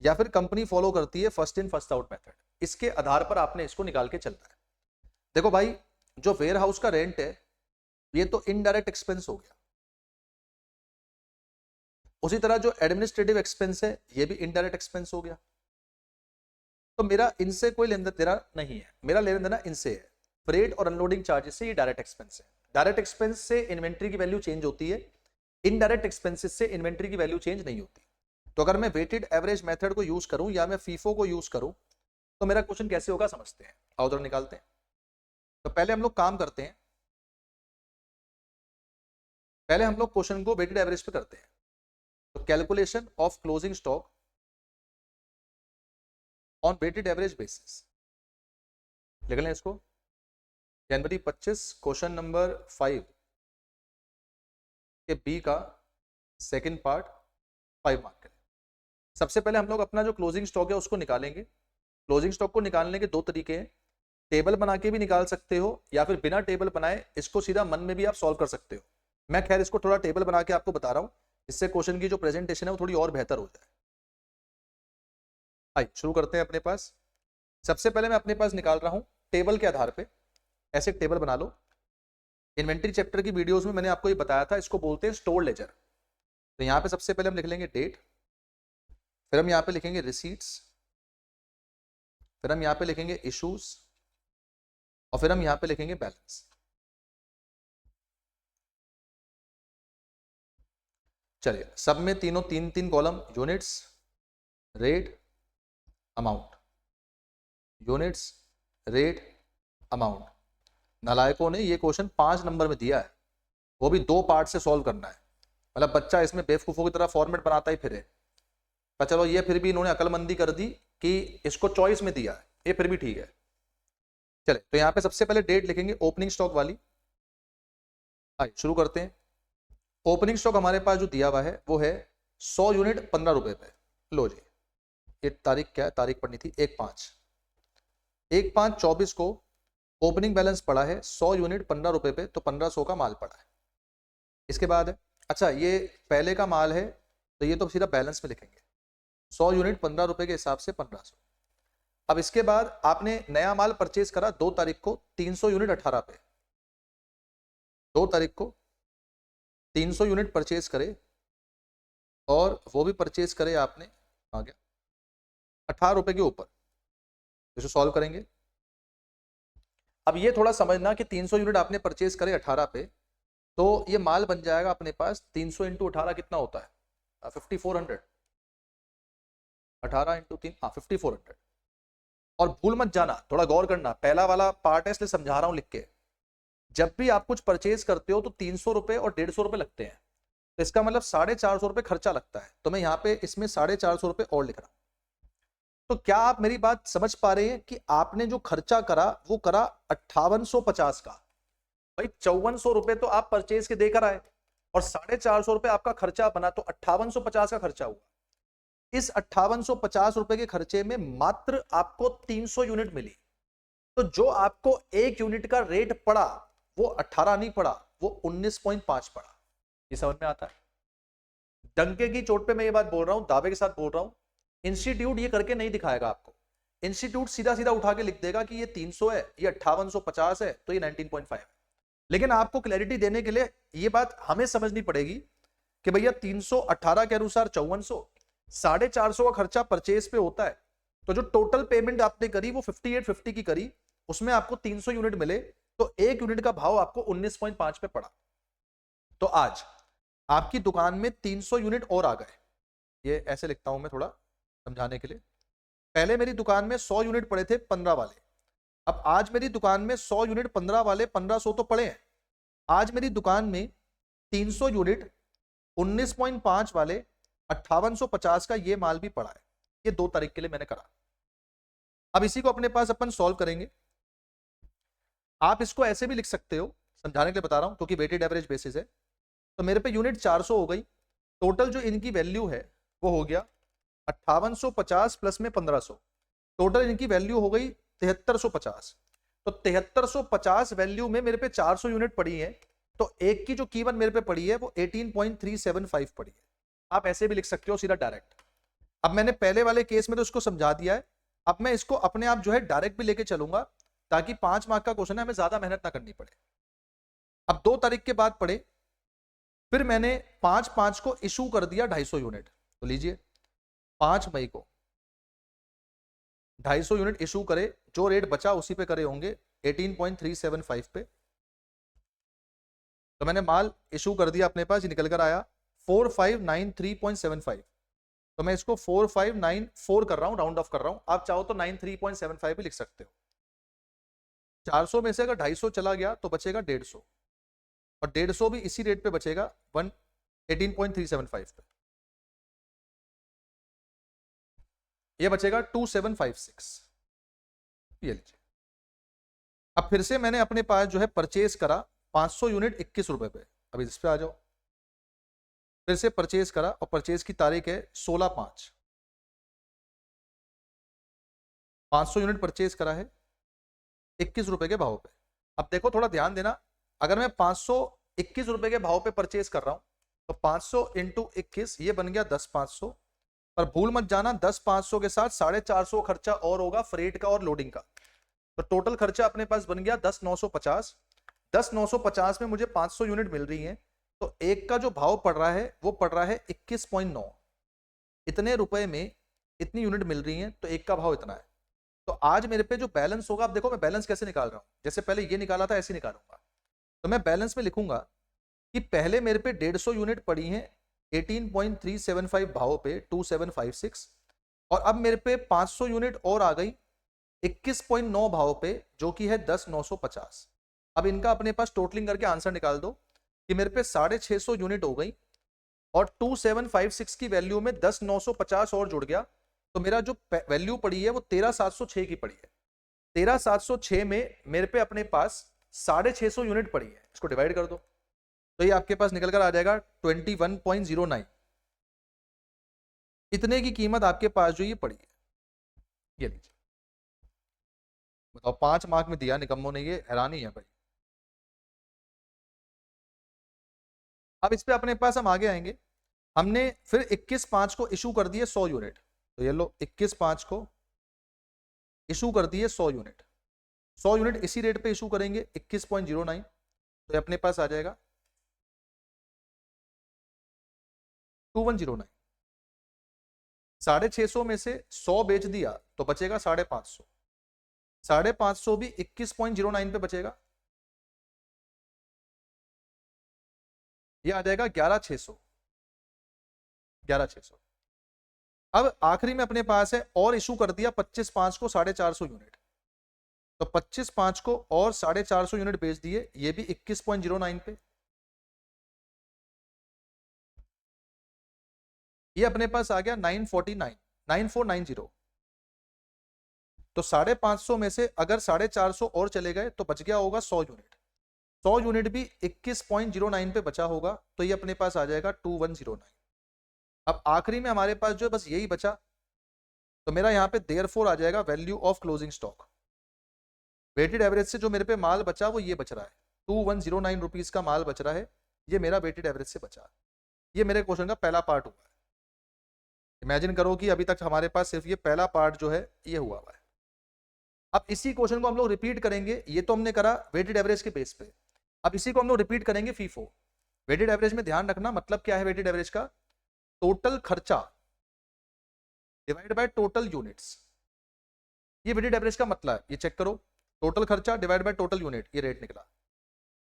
या फिर कंपनी फॉलो करती है first in first out method. इसके आधार पर आपने इसको निकाल के चलना है। देखो भाई, जो वेयर हाउस का रेंट है ये तो इनडायरेक्ट एक्सपेंस हो गया, उसी तरह जो एडमिनिस्ट्रेटिव एक्सपेंस है ये भी इनडायरेक्ट एक्सपेंस हो गया। तो मेरा इनसे कोई लेन देना नहीं है, मेरा लेन देना इनसे है। फ्रेट और अनलोडिंग चार्जेस से ये डायरेक्ट एक्सपेंस है। डायरेक्ट एक्सपेंस से इन्वेंट्री की वैल्यू चेंज होती है, इनडायरेक्ट एक्सपेंसेस से इन्वेंट्री की वैल्यू चेंज नहीं होती। तो अगर मैं वेटेड एवरेज मेथड को यूज करूं या मैं फीफो को यूज करूं तो मेरा क्वेश्चन कैसे होगा समझते हैं। आओ जरा निकालते हैं। तो पहले हम लोग काम करते हैं, पहले हम लोग क्वेश्चन को वेटेड एवरेज पे करते हैं। तो calculation of closing stock on weighted average basis, लिख लें इसको। जनवरी 25 क्वेश्चन नंबर 5 के बी का सेकंड पार्ट 5 मार्क के। सबसे पहले हम लोग अपना जो क्लोजिंग स्टॉक है उसको निकालेंगे। क्लोजिंग स्टॉक को निकालने के दो तरीके हैं, टेबल बना के भी निकाल सकते हो या फिर बिना टेबल बनाए इसको सीधा मन में भी आप सॉल्व कर सकते हो। मैं खैर इसको थोड़ा टेबल बना के आपको बता रहा हूं, इससे क्वेश्चन की जो प्रेजेंटेशन है वो थोड़ी और बेहतर हो जाए। आइए शुरू करते हैं अपने पास। सबसे पहले मैं अपने पास निकाल रहा हूं टेबल के आधार पे। ऐसे टेबल बना लो। इन्वेंट्री चैप्टर की वीडियोस में मैंने आपको ये बताया था, इसको बोलते हैं स्टोर लेजर। तो यहाँ पे सबसे पहले हम लिख लेंगे डेट, फिर हम यहाँ पे लिखेंगे रिसीट्स, फिर हम यहाँ पे लिखेंगे इश्यूज, और फिर हम यहाँ पे लिखेंगे बैलेंस। चलिए, सब में तीनों तीन तीन column, units, rate, amount, units, rate, amount. नालायकों ने ये क्वेश्चन 5 नंबर में दिया है, वो भी 2 पार्ट से सॉल्व करना है। मतलब बच्चा इसमें बेवकूफों की तरह फॉर्मेट बनाता ही फिरे। पर चलो ये फिर भी इन्होंने अकलमंदी कर दी कि इसको चॉइस में दिया है, ये फिर भी ठीक है। चले, तो यहाँ पे सबसे पहले डेट लिखेंगे ओपनिंग स्टॉक वाली। आइए शुरू करते हैं। ओपनिंग स्टॉक हमारे पास जो दिया हुआ है वो है 100 यूनिट 15 रुपए पे। लो जी, ये तारीख क्या है, तारीख पढ़नी थी 1/5/24 को ओपनिंग बैलेंस पड़ा है 100 यूनिट 15 रुपए पे, तो 1500 का माल पड़ा है। इसके बाद है, अच्छा ये पहले का माल है तो ये तो सीधा बैलेंस में लिखेंगे, 100 यूनिट 15 रुपए के हिसाब से 1500। अब इसके बाद आपने नया माल परचेज करा 2 तारीख को 300 यूनिट 18 पे, 2 तारीख को 300 यूनिट परचेज करे और वो भी परचेज करे आपने, आ गया 18 रुपए के ऊपर। इसे सॉल्व करेंगे। अब ये थोड़ा समझना कि 300 यूनिट आपने परचेज करे 18 पे, तो ये माल बन जाएगा अपने पास 300 इंटू 18 कितना होता है? 5400। 18 इंटू 3, हाँ 5400। और भूल मत जाना, थोड़ा गौर करना, पहला वाला पार्ट है इसलिए समझा रहा हूं लिख के। जब भी आप कुछ परचेज करते हो तो 300 रुपए और 150 रुपए लगते हैं, तो इसका मतलब 450 रुपए खर्चा लगता है। तो मैं यहाँ पे इसमें 450 रुपए और लिख रहा हूं। तो क्या आप मेरी बात समझ पा रहे हैं कि आपने जो खर्चा करा वो करा 5850 का। भाई 5400 रुपए तो आप परचेज के देकर आए और 450 रुपए आपका खर्चा बना, तो 5850 का खर्चा हुआ। इस 5850 रुपए के खर्चे में मात्र आपको 300 यूनिट मिली, तो जो आपको एक यूनिट का रेट पड़ा वो 18 नहीं पड़ा, वो 19.5 पड़ा। ये समझ में आता है? डंके की चोट पे मैं ये बात बोल रहा हूं, दावे के साथ बोल रहा हूं। इंस्टीट्यूट ये करके नहीं दिखाएगा आपको। इंस्टीट्यूट सीधा सीधा उठा के लिख देगा कि ये 300 है, ये 5850 है, तो ये 19.5 है। लेकिन आपको क्लैरिटी देने के लिए ये बात हमें समझनी पड़ेगी कि भैया 318 के अनुसार 5400, 450 का खर्चा परचेज पे होता है, तो जो टोटल पेमेंट आपने करी वो 5850 की करी, उसमें आपको 300 यूनिट मिले, तो एक यूनिट का भाव आपको 19.5 पे पड़ा। तो आज आपकी दुकान में 300 यूनिट और आ गए। ये ऐसे लिखता हूं मैं थोड़ा समझाने के लिए। पहले मेरी दुकान में 100 यूनिट पड़े थे 15 वाले, अब आज मेरी दुकान में 100 यूनिट 15 वाले 1500 तो पड़े हैं। आज मेरी दुकान में 300 यूनिट 19.5 वाले 5850 का ये माल भी पड़ा है। ये 2 तारीख के लिए मैंने करा। अब इसी को अपने पास अपन सॉल्व करेंगे। आप इसको ऐसे भी लिख सकते हो, समझाने के लिए बता रहा हूं क्योंकि वेटेड एवरेज बेसिस है। तो मेरे पे यूनिट 400 हो गई, टोटल जो इनकी वैल्यू है वो हो गया 5850 प्लस में 1500, टोटल इनकी वैल्यू हो गई 7350। तो 7350 वैल्यू में मेरे पे 400 यूनिट पड़ी है, तो एक की जो कीमत मेरे पे पड़ी है वो 18.375 पड़ी है। आप ऐसे भी लिख सकते हो सीधा डायरेक्ट। अब मैंने पहले वाले केस में तो इसको समझा दिया है, अब मैं इसको अपने आप जो है डायरेक्ट भी लेके चलूंगा, ताकि 5 मार्क का क्वेश्चन है, हमें ज्यादा मेहनत ना करनी पड़े। अब 2 तारीख के बाद पढ़े, फिर मैंने 5/5 को इशू कर दिया 250 यूनिट। तो लीजिए 5 मई को 250 यूनिट इशू करे, जो रेट बचा उसी पे करे होंगे 18.375 पे। तो मैंने माल इशू कर दिया, अपने पास निकल कर आया 4593.75। तो मैं इसको 4594 कर रहा हूं, राउंड ऑफ कर रहा हूं। आप चाहो तो 93.75 भी लिख सकते हो। 400 में से अगर 250 चला गया तो बचेगा 150, और 150 भी इसी रेट पे बचेगा 18.375 पे। ये बचेगा 2756। ये लीजिए। अब फिर से मैंने अपने पास जो है परचेज करा 500 यूनिट 21 रुपए पे। अभी इस पे आ जाओ। फिर से परचेज करा और परचेज की तारीख है 16/5। 500 यूनिट परचेज करा है 21 रुपए के भाव पे। अब देखो थोड़ा ध्यान देना, अगर मैं 521 रुपए के भाव पे परचेज कर रहा हूं तो 500 इंटू 21 ये बन गया 10,500। पर भूल मत जाना 10,500 के साथ 450 खर्चा और होगा फ्रेट का और लोडिंग का। तो टोटल खर्चा अपने पास बन गया 10,950। 10,950 में मुझे 500 यूनिट मिल रही है, तो एक का जो भाव पड़ रहा है वो पड़ रहा है 21.9। इतने रुपए में इतनी यूनिट मिल रही है, तो एक का भाव इतना है। तो आज मेरे पे जो बैलेंस होगा, अब देखो मैं बैलेंस कैसे निकाल रहा हूं, जैसे पहले ये निकाला था ऐसे निकालूंगा। तो मैं बैलेंस में लिखूंगा कि पहले मेरे पे 150 यूनिट पड़ी है 18.375 भाव पे 2756, और अब मेरे पे 500 यूनिट और आ गई 21.9 भाव पे, जो कि है 10,950। अब इनका अपने पास टोटलिंग करके आंसर निकाल दो कि मेरे पे 650 यूनिट हो गई, और 2756 की वैल्यू में 10,950 और जुड़ गया, तो मेरा जो वैल्यू पड़ी है वो 13,706 की पड़ी है। 13,706 में मेरे पे अपने पास 650 यूनिट पड़ी है, इसको डिवाइड कर दो तो ये आपके पास निकल कर आ जाएगा 21.09। इतने की कीमत आपके पास जो ये पड़ी है। ये लीजिए, बताओ 5 मार्क में दिया निकम्मों ने, ये हैरानी है भाई। अब इस पे अपने पास हम आगे आएंगे। हमने फिर 21/5 को इशू कर दिए 100 यूनिट। तो ये लो 21/5 को इशू कर दिए 100 यूनिट। 100 यूनिट इसी रेट पे इशू करेंगे 21.09। तो ये अपने पास आ जाएगा 2109। 650 में से 100 बेच दिया तो बचेगा 550। 550 भी 21.09 पे बचेगा, ये आ जाएगा 11600। 11600। अब आखिरी में अपने पास है और इशू कर दिया 25/5 को 450 यूनिट, तो 25/5 को और 450 यूनिट बेच दिए, ये भी 21.09 पे। ये अपने पास आ गया 949 9490। तो 550 में से अगर 450 और चले गए तो बच गया होगा 100 यूनिट। 100 यूनिट भी 21.09 पे बचा होगा, तो ये अपने पास आ जाएगा 2109। अब आखिरी में हमारे पास जो है बस यही बचा, तो मेरा यहाँ पे देयरफॉर आ जाएगा value of closing stock. Weighted average से जो मेरे पे माल बचा वो ये बच रहा है, 2109 रुपीज का माल बच रहा है, ये मेरा वेटेड एवरेज से बचा। ये मेरे क्वेश्चन का पहला पार्ट हुआ है। इमेजिन करो कि अभी तक हमारे पास सिर्फ ये पहला पार्ट जो है ये हुआ है। अब इसी क्वेश्चन को हम लोग रिपीट करेंगे, ये तो हमने करा वेटेड एवरेज के बेस पे, अब इसी को हम लोग रिपीट करेंगे फीफो। वेटेड एवरेज में ध्यान रखना मतलब क्या है वेटेड एवरेज का, टोटल खर्चा डिवाइड बाय टोटल यूनिट्स, ये वेटेड एवरेज का मतलब है। ये चेक करो, टोटल खर्चा डिवाइड बाय टोटल यूनिट, ये रेट निकला।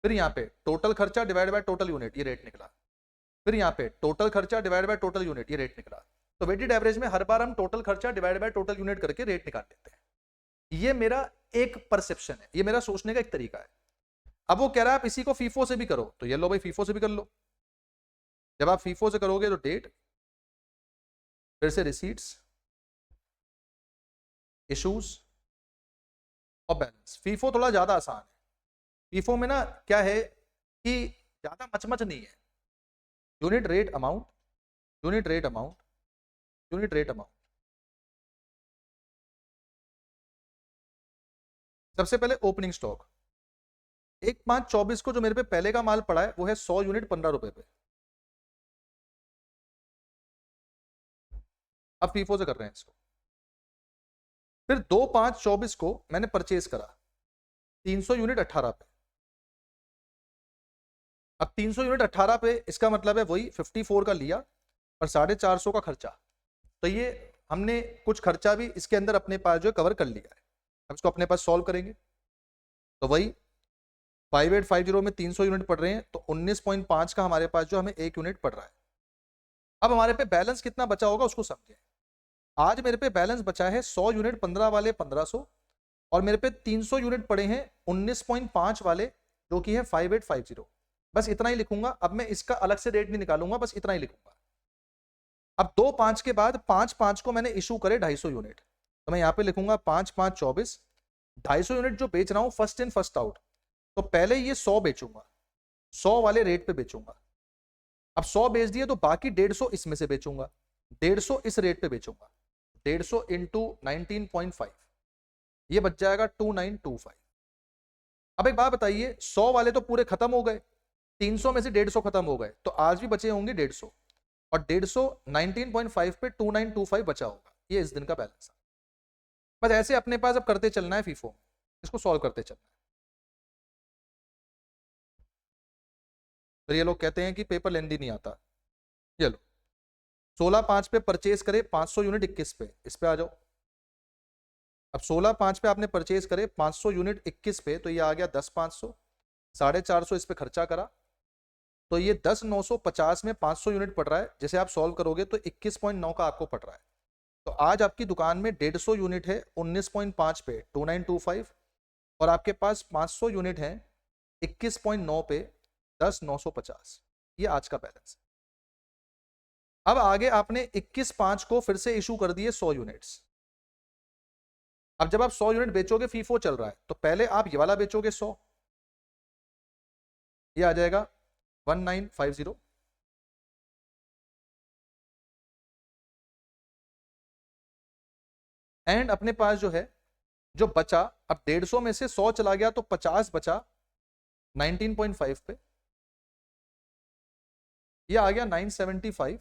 फिर यहाँ पे टोटल खर्चा डिवाइड बाय टोटल यूनिट, ये रेट निकला। फिर यहाँ पे टोटल खर्चा डिवाइड बाय टोटल यूनिट, ये रेट निकला। तो वेटेड एवरेज में हर बार हम टोटल खर्चा डिवाइड बाय टोटल यूनिट करके रेट निकाल लेते हैं। ये मेरा एक परसेप्शन है, ये मेरा सोचने का एक तरीका है। अब वो कह रहा है आप इसी को फीफो से भी करो, तो ये लो भाई फीफो से भी कर लो। जब आप फीफो से करोगे तो डेट, फिर से रिसीट्स, इशूज और बैलेंस। फीफो थोड़ा ज्यादा आसान है। फीफो में ना क्या है कि ज्यादा मचमच नहीं है, unit rate amount, unit rate amount, unit rate amount. सबसे पहले ओपनिंग स्टॉक 1/5/24 को जो मेरे पे पहले का माल पड़ा है वो है 100 यूनिट 15 रुपए पे। अब फीफो से कर रहे हैं इसको। फिर 2/5/24 को मैंने परचेज करा 300 यूनिट 18 पे। अब 300 यूनिट 18 पे, इसका मतलब है वही 54 का लिया और 450 का खर्चा। तो ये हमने कुछ खर्चा भी इसके अंदर अपने पास जो कवर कर लिया है। अब इसको अपने पास सॉल्व करेंगे तो वही 5850 में 300 यूनिट पड़ रहे हैं, तो 19.5 का हमारे पास जो हमें 1 यूनिट पड़ रहा है। अब हमारे पे बैलेंस कितना बचा होगा उसको समझें। आज मेरे पे बैलेंस बचा है 100 यूनिट 15 वाले 1500, और मेरे पे 300 यूनिट पड़े हैं 19.5 वाले जो कि है 5850। बस इतना ही लिखूंगा, अब मैं इसका अलग से रेट नहीं निकालूंगा, बस इतना ही लिखूंगा। अब 2/5 के बाद 5/5 को मैंने इशू करे 250 यूनिट, तो मैं यहाँ पे लिखूंगा 5/5/24। 250 यूनिट जो बेच रहा हूँ फर्स्ट इन फर्स्ट आउट, तो पहले ये 100 बेचूंगा, 100 वाले रेट पे बेचूंगा। अब 100 बेच दिए तो बाकी 150 इसमें से बेचूंगा, 150 इस रेट पे बेचूंगा। 150 इंटू 19.5, ये बच जाएगा 2925। अब एक बात बताइए, 100 वाले तो पूरे खत्म हो गए, 300 में से 150 खत्म हो गए, तो आज भी बचे होंगे 150, और 150 19.5 पे 2925 बचा होगा। ये इस दिन का बैलेंस है। बस ऐसे अपने पास अब करते चलना है फीफो, इसको सॉल्व करते चलना है। फिर ये लोग कहते हैं कि पेपर लेंदी नहीं आता। ये लो 16/5 पे परचेज करे 500 यूनिट 21 पे, इस पे आ जाओ। अब 16/5 पे आपने परचेज करे 500 यूनिट 21 पे, तो ये आ गया 10/500। 450 इस पे खर्चा करा, तो ये 10,950 में 500 यूनिट पड़ रहा है। जैसे आप सॉल्व करोगे तो 21.9 का आपको पड़ रहा है। तो आज आपकी दुकान में 150 यूनिट है 19.5 पे 2925, और आपके पास 500 यूनिट है 21.9 पे 10,950। ये आज का बैलेंस है। अब आगे आपने 21/5 को फिर से इशू कर दिए 100 यूनिट्स। अब जब आप 100 यूनिट बेचोगे, फीफो चल रहा है, तो पहले आप ये वाला बेचोगे 100, ये आ जाएगा 1950। एंड अपने पास जो है जो बचा, अब 150 में से 100 चला गया तो 50 बचा 19.5 पे, ये आ गया 975।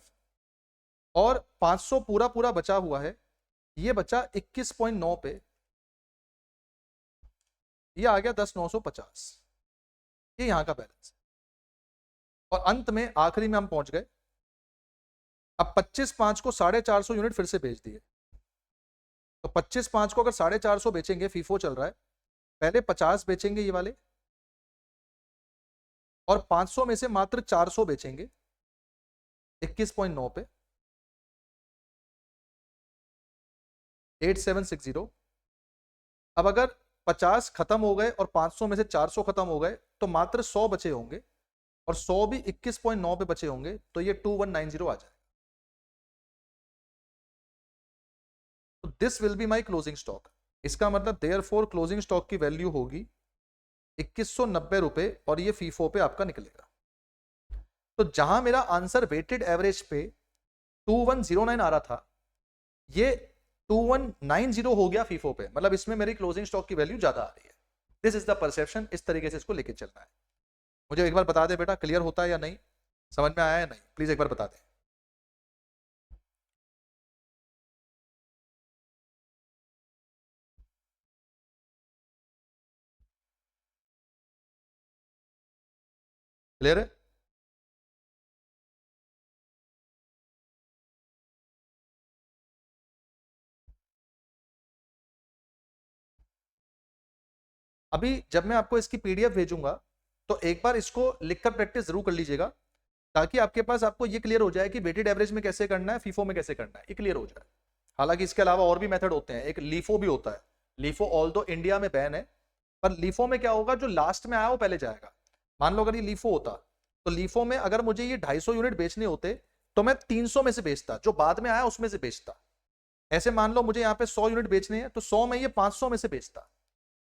और 500 पूरा पूरा बचा हुआ है, ये बचा 21.9 पे, ये आ गया 10,950। ये यहां का बैलेंस है। और अंत में आखिरी में हम पहुंच गए अब 25/5 को 450 यूनिट फिर से बेच दिए, तो 25/5 को अगर 450 बेचेंगे, फीफो चल रहा है, पहले 50 बेचेंगे ये वाले, और 500 में से मात्र 400 बेचेंगे 21.9 पे, 8760। अब अगर 50 खत्म हो गए और 500 में से 400 खत्म हो गए तो मात्र 100 बचे होंगे, और 100 भी 21.9 पे बचे होंगे, तो ये 2190 आ जाए। तो this will be my closing stock. इसका मतलब देयर फोर क्लोजिंग स्टॉक की वैल्यू होगी 2190 रुपए, और ये फीफो पे आपका निकलेगा। तो जहां मेरा आंसर वेटेड एवरेज पे 2109 आ रहा था, ये 2190 हो गया फीफो पे, मतलब इसमें मेरी क्लोजिंग स्टॉक की वैल्यू ज्यादा आ रही है। दिस इज द परसेप्शन, इस तरीके से इसको लेके चलना है। मुझे एक बार बता दे बेटा, क्लियर होता है या नहीं, समझ में आया या नहीं, प्लीज एक बार बता दे। क्लियर है? अभी जब मैं आपको इसकी पीडीएफ भेजूंगा, तो एक बार इसको लिखकर प्रैक्टिस जरूर कर लीजिएगा, ताकि आपके पास आपको ये क्लियर हो जाए कि वेटेड एवरेज में कैसे करना है, फीफो में कैसे करना है, ये क्लियर हो जाए। हालांकि इसके अलावा और भी मेथड होते हैं, एक लीफो भी होता है। लीफो ऑल दो इंडिया में बैन है, पर लीफो में क्या होगा, जो लास्ट में आया वो पहले जाएगा। मान लो अगर ये लीफो होता, तो लीफो में अगर मुझे ये 250 यूनिट बेचने होते, तो मैं 300 में से बेचता, जो बाद में आया उसमें से बेचता। ऐसे मान लो मुझे यहाँ पे 100 यूनिट बेचने हैं, तो 100 में ये 500 में से बेचता।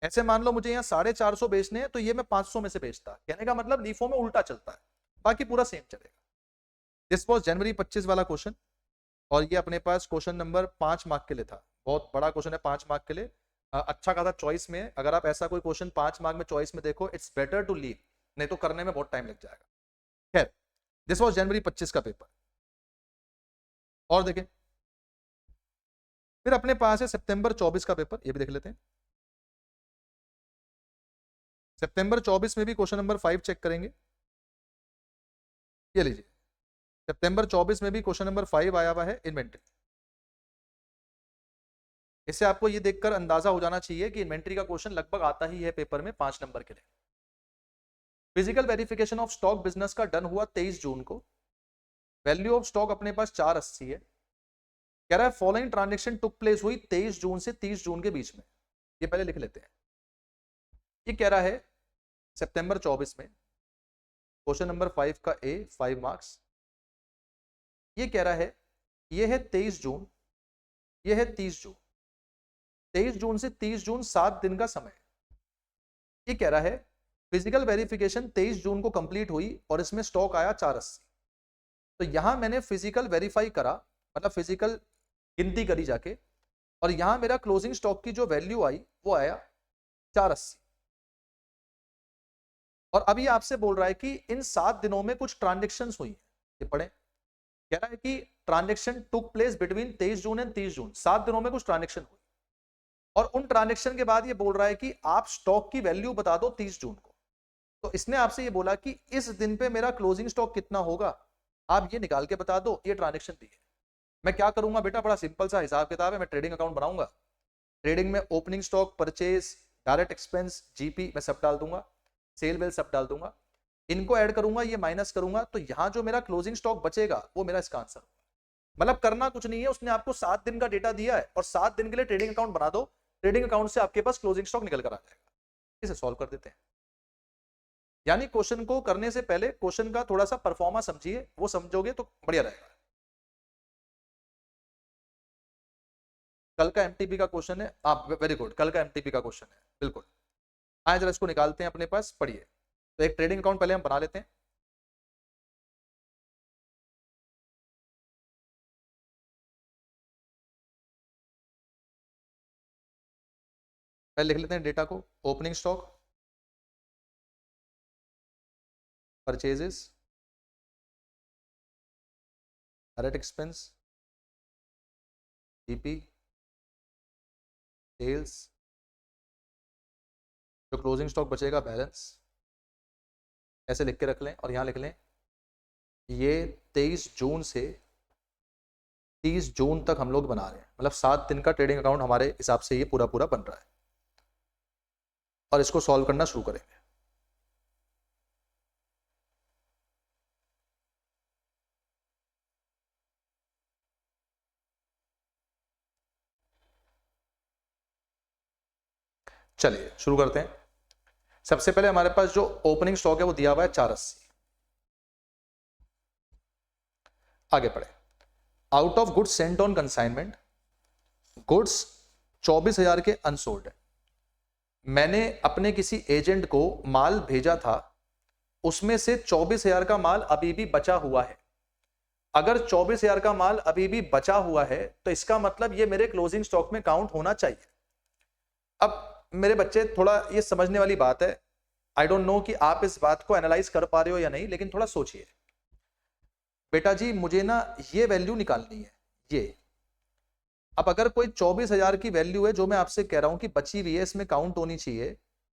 ऐसे मान लो मुझे यहाँ 450 बेचने हैं, तो ये मैं 500 में से बेचता। कहने का मतलब लीफो में उल्टा चलता है, बाकी पूरा सेम चलेगा। दिस वॉज जनवरी 25 वाला क्वेश्चन, और ये अपने पास क्वेश्चन नंबर 5 मार्क के लिए था। बहुत बड़ा क्वेश्चन है 5 मार्क के लिए, अच्छा खासा चॉइस में है। अगर आप ऐसा कोई क्वेश्चन 5 मार्क में चॉइस में देखो, इट्स बेटर टू लीव, नहीं तो करने में बहुत टाइम लग जाएगा। खैर, दिस वॉज जनवरी 25 का पेपर। और देखें, फिर अपने पास है सितंबर 24 का पेपर, ये भी देख लेते हैं। सितंबर 24 में भी क्वेश्चन नंबर 5 चेक करेंगे। ये लीजिए, सितंबर 24 में भी क्वेश्चन नंबर 5 आया हुआ है, इन्वेंट्री। इससे आपको ये देखकर अंदाजा हो जाना चाहिए कि इन्वेंट्री का क्वेश्चन लगभग आता ही है पेपर में 5 नंबर के लिए। Physical verification of stock business का डन हुआ 23 जून को। वैल्यू ऑफ स्टॉक अपने पास 480 है। कह रहा है फॉलोइंग ट्रांजेक्शन टुक प्लेस हुई 23 जून से 30 जून के बीच में। ये पहले लिख लेते हैं। ये कह रहा है सितंबर 24 में, क्वेश्चन नंबर 5 का ए, 5 मार्क्स। ये कह रहा है, ये है 23 जून, ये है 30 जून। 23 जून से 30 जून 7 दिन का समय। ये कह रहा है फिजिकल वेरिफिकेशन 23 जून को कंप्लीट हुई और इसमें स्टॉक आया 480। तो यहां मैंने फिजिकल वेरीफाई करा, मतलब फिजिकल गिनती करी जाके, और यहां मेरा क्लोजिंग स्टॉक की जो वैल्यू आई वो आया 480। और अभी आपसे बोल रहा है कि इन 7 दिनों में कुछ ट्रांजेक्शन हुई। ये पढ़े, कह रहा है कि transaction took place between 23 June and 30 जून, 7 दिनों में कुछ ट्रांजेक्शन हुई। और उन ट्रांजेक्शन के बाद ये बोल रहा है कि आप स्टॉक की वैल्यू बता दो 30 जून को। तो इसने आपसे ये बोला कि इस दिन पे मेरा क्लोजिंग स्टॉक कितना होगा, आप ये निकाल के बता दो। ये ट्रांजेक्शन दी है। मैं क्या करूंगा बेटा, बड़ा सिंपल सा हिसाब किताब है। मैं ट्रेडिंग अकाउंट बनाऊंगा, ट्रेडिंग में opening stock, purchase, direct expense, GP मैं सब डाल दूंगा, सेल वेल सब डाल दूंगा, इनको ऐड करूंगा, ये माइनस करूंगा, तो यहां जो मेरा क्लोजिंग स्टॉक बचेगा वो मेरा इसका आंसर होगा। मतलब करना कुछ नहीं है, उसने आपको 7 दिन का डेटा दिया है और 7 दिन के लिए ट्रेडिंग अकाउंट बना दो। ट्रेडिंग अकाउंट से आपके पास क्लोजिंग स्टॉक निकल कर आ जाएगा। इसे सॉल्व कर देते हैं। यानी क्वेश्चन को करने से पहले क्वेश्चन का थोड़ा सा परफॉर्मा समझिए, वो समझोगे तो बढ़िया रहेगा। कल का एमटीपी का क्वेश्चन है, आप वेरी गुड, कल का एमटीपी का क्वेश्चन है बिल्कुल। आए जरा इसको निकालते हैं अपने पास, पढ़िए। तो एक ट्रेडिंग अकाउंट पहले हम बना लेते हैं। पहले लिख लेते हैं डेटा को। Opening stock, purchases, direct expense, GP, sales, जो क्लोजिंग स्टॉक बचेगा बैलेंस। ऐसे लिख के रख लें और यहां लिख लें ये 23 जून से 30 जून तक हम लोग बना रहे हैं, मतलब 7 दिन का ट्रेडिंग अकाउंट हमारे हिसाब से ये पूरा पूरा बन रहा है, और इसको सॉल्व करना शुरू करेंगे। चलिए शुरू करते हैं। सबसे पहले हमारे पास जो ओपनिंग स्टॉक है वो दिया हुआ है 480। आगे पढ़े। Out of goods sent on consignment, goods 24,000 के अनसोल्ड है। मैंने अपने किसी एजेंट को माल भेजा था, उसमें से 24,000 का माल अभी भी बचा हुआ है। अगर 24,000 का माल अभी भी बचा हुआ है तो इसका मतलब ये मेरे क्लोजिंग स्टॉक में काउंट होना चाहिए। अब मेरे बच्चे, थोड़ा ये समझने वाली बात है, आई डोंट नो कि आप इस बात को एनालाइज कर पा रहे हो या नहीं, लेकिन थोड़ा सोचिए। बेटा जी मुझे ना ये वैल्यू निकालनी है, ये। अब अगर कोई 24,000 की वैल्यू है जो मैं आपसे कह रहा हूं कि बची हुई है, इसमें काउंट होनी चाहिए,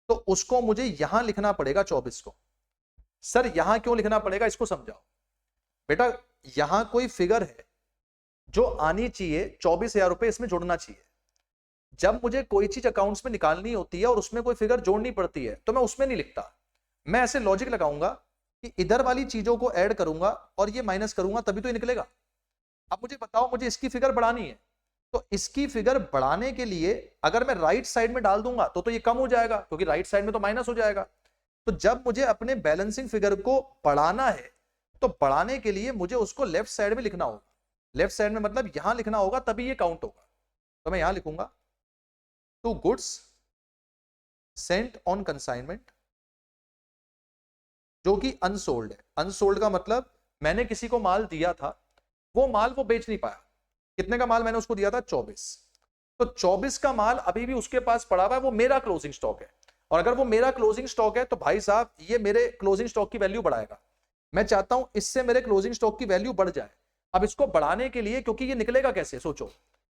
तो उसको मुझे यहां लिखना पड़ेगा 24 को। सर यहां क्यों लिखना पड़ेगा, इसको समझाओ। बेटा यहां कोई फिगर है जो आनी चाहिए, 24,000 रुपए इसमें जोड़ना चाहिए। जब मुझे कोई चीज अकाउंट्स में निकालनी होती है और उसमें कोई फिगर जोड़नी पड़ती है तो मैं उसमें नहीं लिखता, मैं ऐसे लॉजिक लगाऊंगा कि इधर वाली चीजों को ऐड करूंगा और ये माइनस करूंगा, तभी तो ये निकलेगा। अब मुझे बताओ, मुझे इसकी फिगर बढ़ानी है, तो इसकी फिगर बढ़ाने के लिए अगर मैं राइट साइड में डाल दूंगा तो ये कम हो जाएगा, क्योंकि राइट साइड में तो माइनस हो जाएगा। तो जब मुझे अपने बैलेंसिंग फिगर को बढ़ाना है तो बढ़ाने के लिए मुझे उसको लेफ्ट साइड में लिखना होगा। लेफ्ट साइड में मतलब यहां लिखना होगा, तभी ये काउंट होगा। तो मैं यहां लिखूंगा to goods sent on consignment, जो कि अनसोल्ड है। अनसोल्ड का मतलब मैंने किसी को माल दिया था, वो माल वो बेच नहीं पाया। कितने का माल मैंने उसको दिया था, 24। तो 24 का माल अभी भी उसके पास पड़ा हुआ है, वो मेरा क्लोजिंग स्टॉक है। और अगर वो मेरा क्लोजिंग स्टॉक है तो भाई साहब ये मेरे क्लोजिंग स्टॉक की वैल्यू बढ़ाएगा। मैं चाहता हूं इससे मेरे क्लोजिंग स्टॉक की वैल्यू बढ़ जाए। अब इसको बढ़ाने के लिए, क्योंकि ये निकलेगा कैसे, सोचो,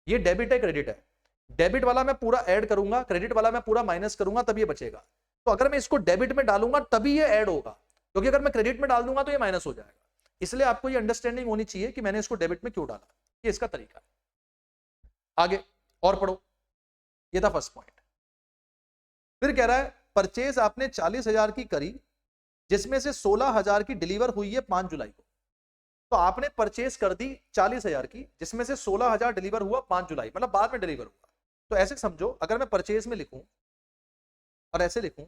ये डेबिट है क्रेडिट है, डेबिट वाला मैं पूरा ऐड करूंगा, क्रेडिट वाला मैं पूरा माइनस करूंगा, तब ये बचेगा। तो अगर मैं इसको डेबिट में डालूंगा तभी ये ऐड होगा, क्योंकि अगर मैं क्रेडिट में डाल दूंगा तो ये माइनस हो जाएगा। इसलिए आपको ये अंडरस्टैंडिंग होनी चाहिए कि मैंने इसको डेबिट में क्यों डाला, ये इसका तरीका है। आगे और पढ़ो, ये था फर्स्ट पॉइंट। फिर कह रहा है परचेज आपने 40,000 की करी, जिसमें से 16,000 की डिलीवर हुई है 5 जुलाई को। तो आपने परचेज कर दी 40,000 की, जिसमें से 16,000 डिलीवर हुआ 5 जुलाई, मतलब बाद में डिलीवर हुआ। तो ऐसे समझो, अगर मैं परचेज में लिखूं और ऐसे लिखूं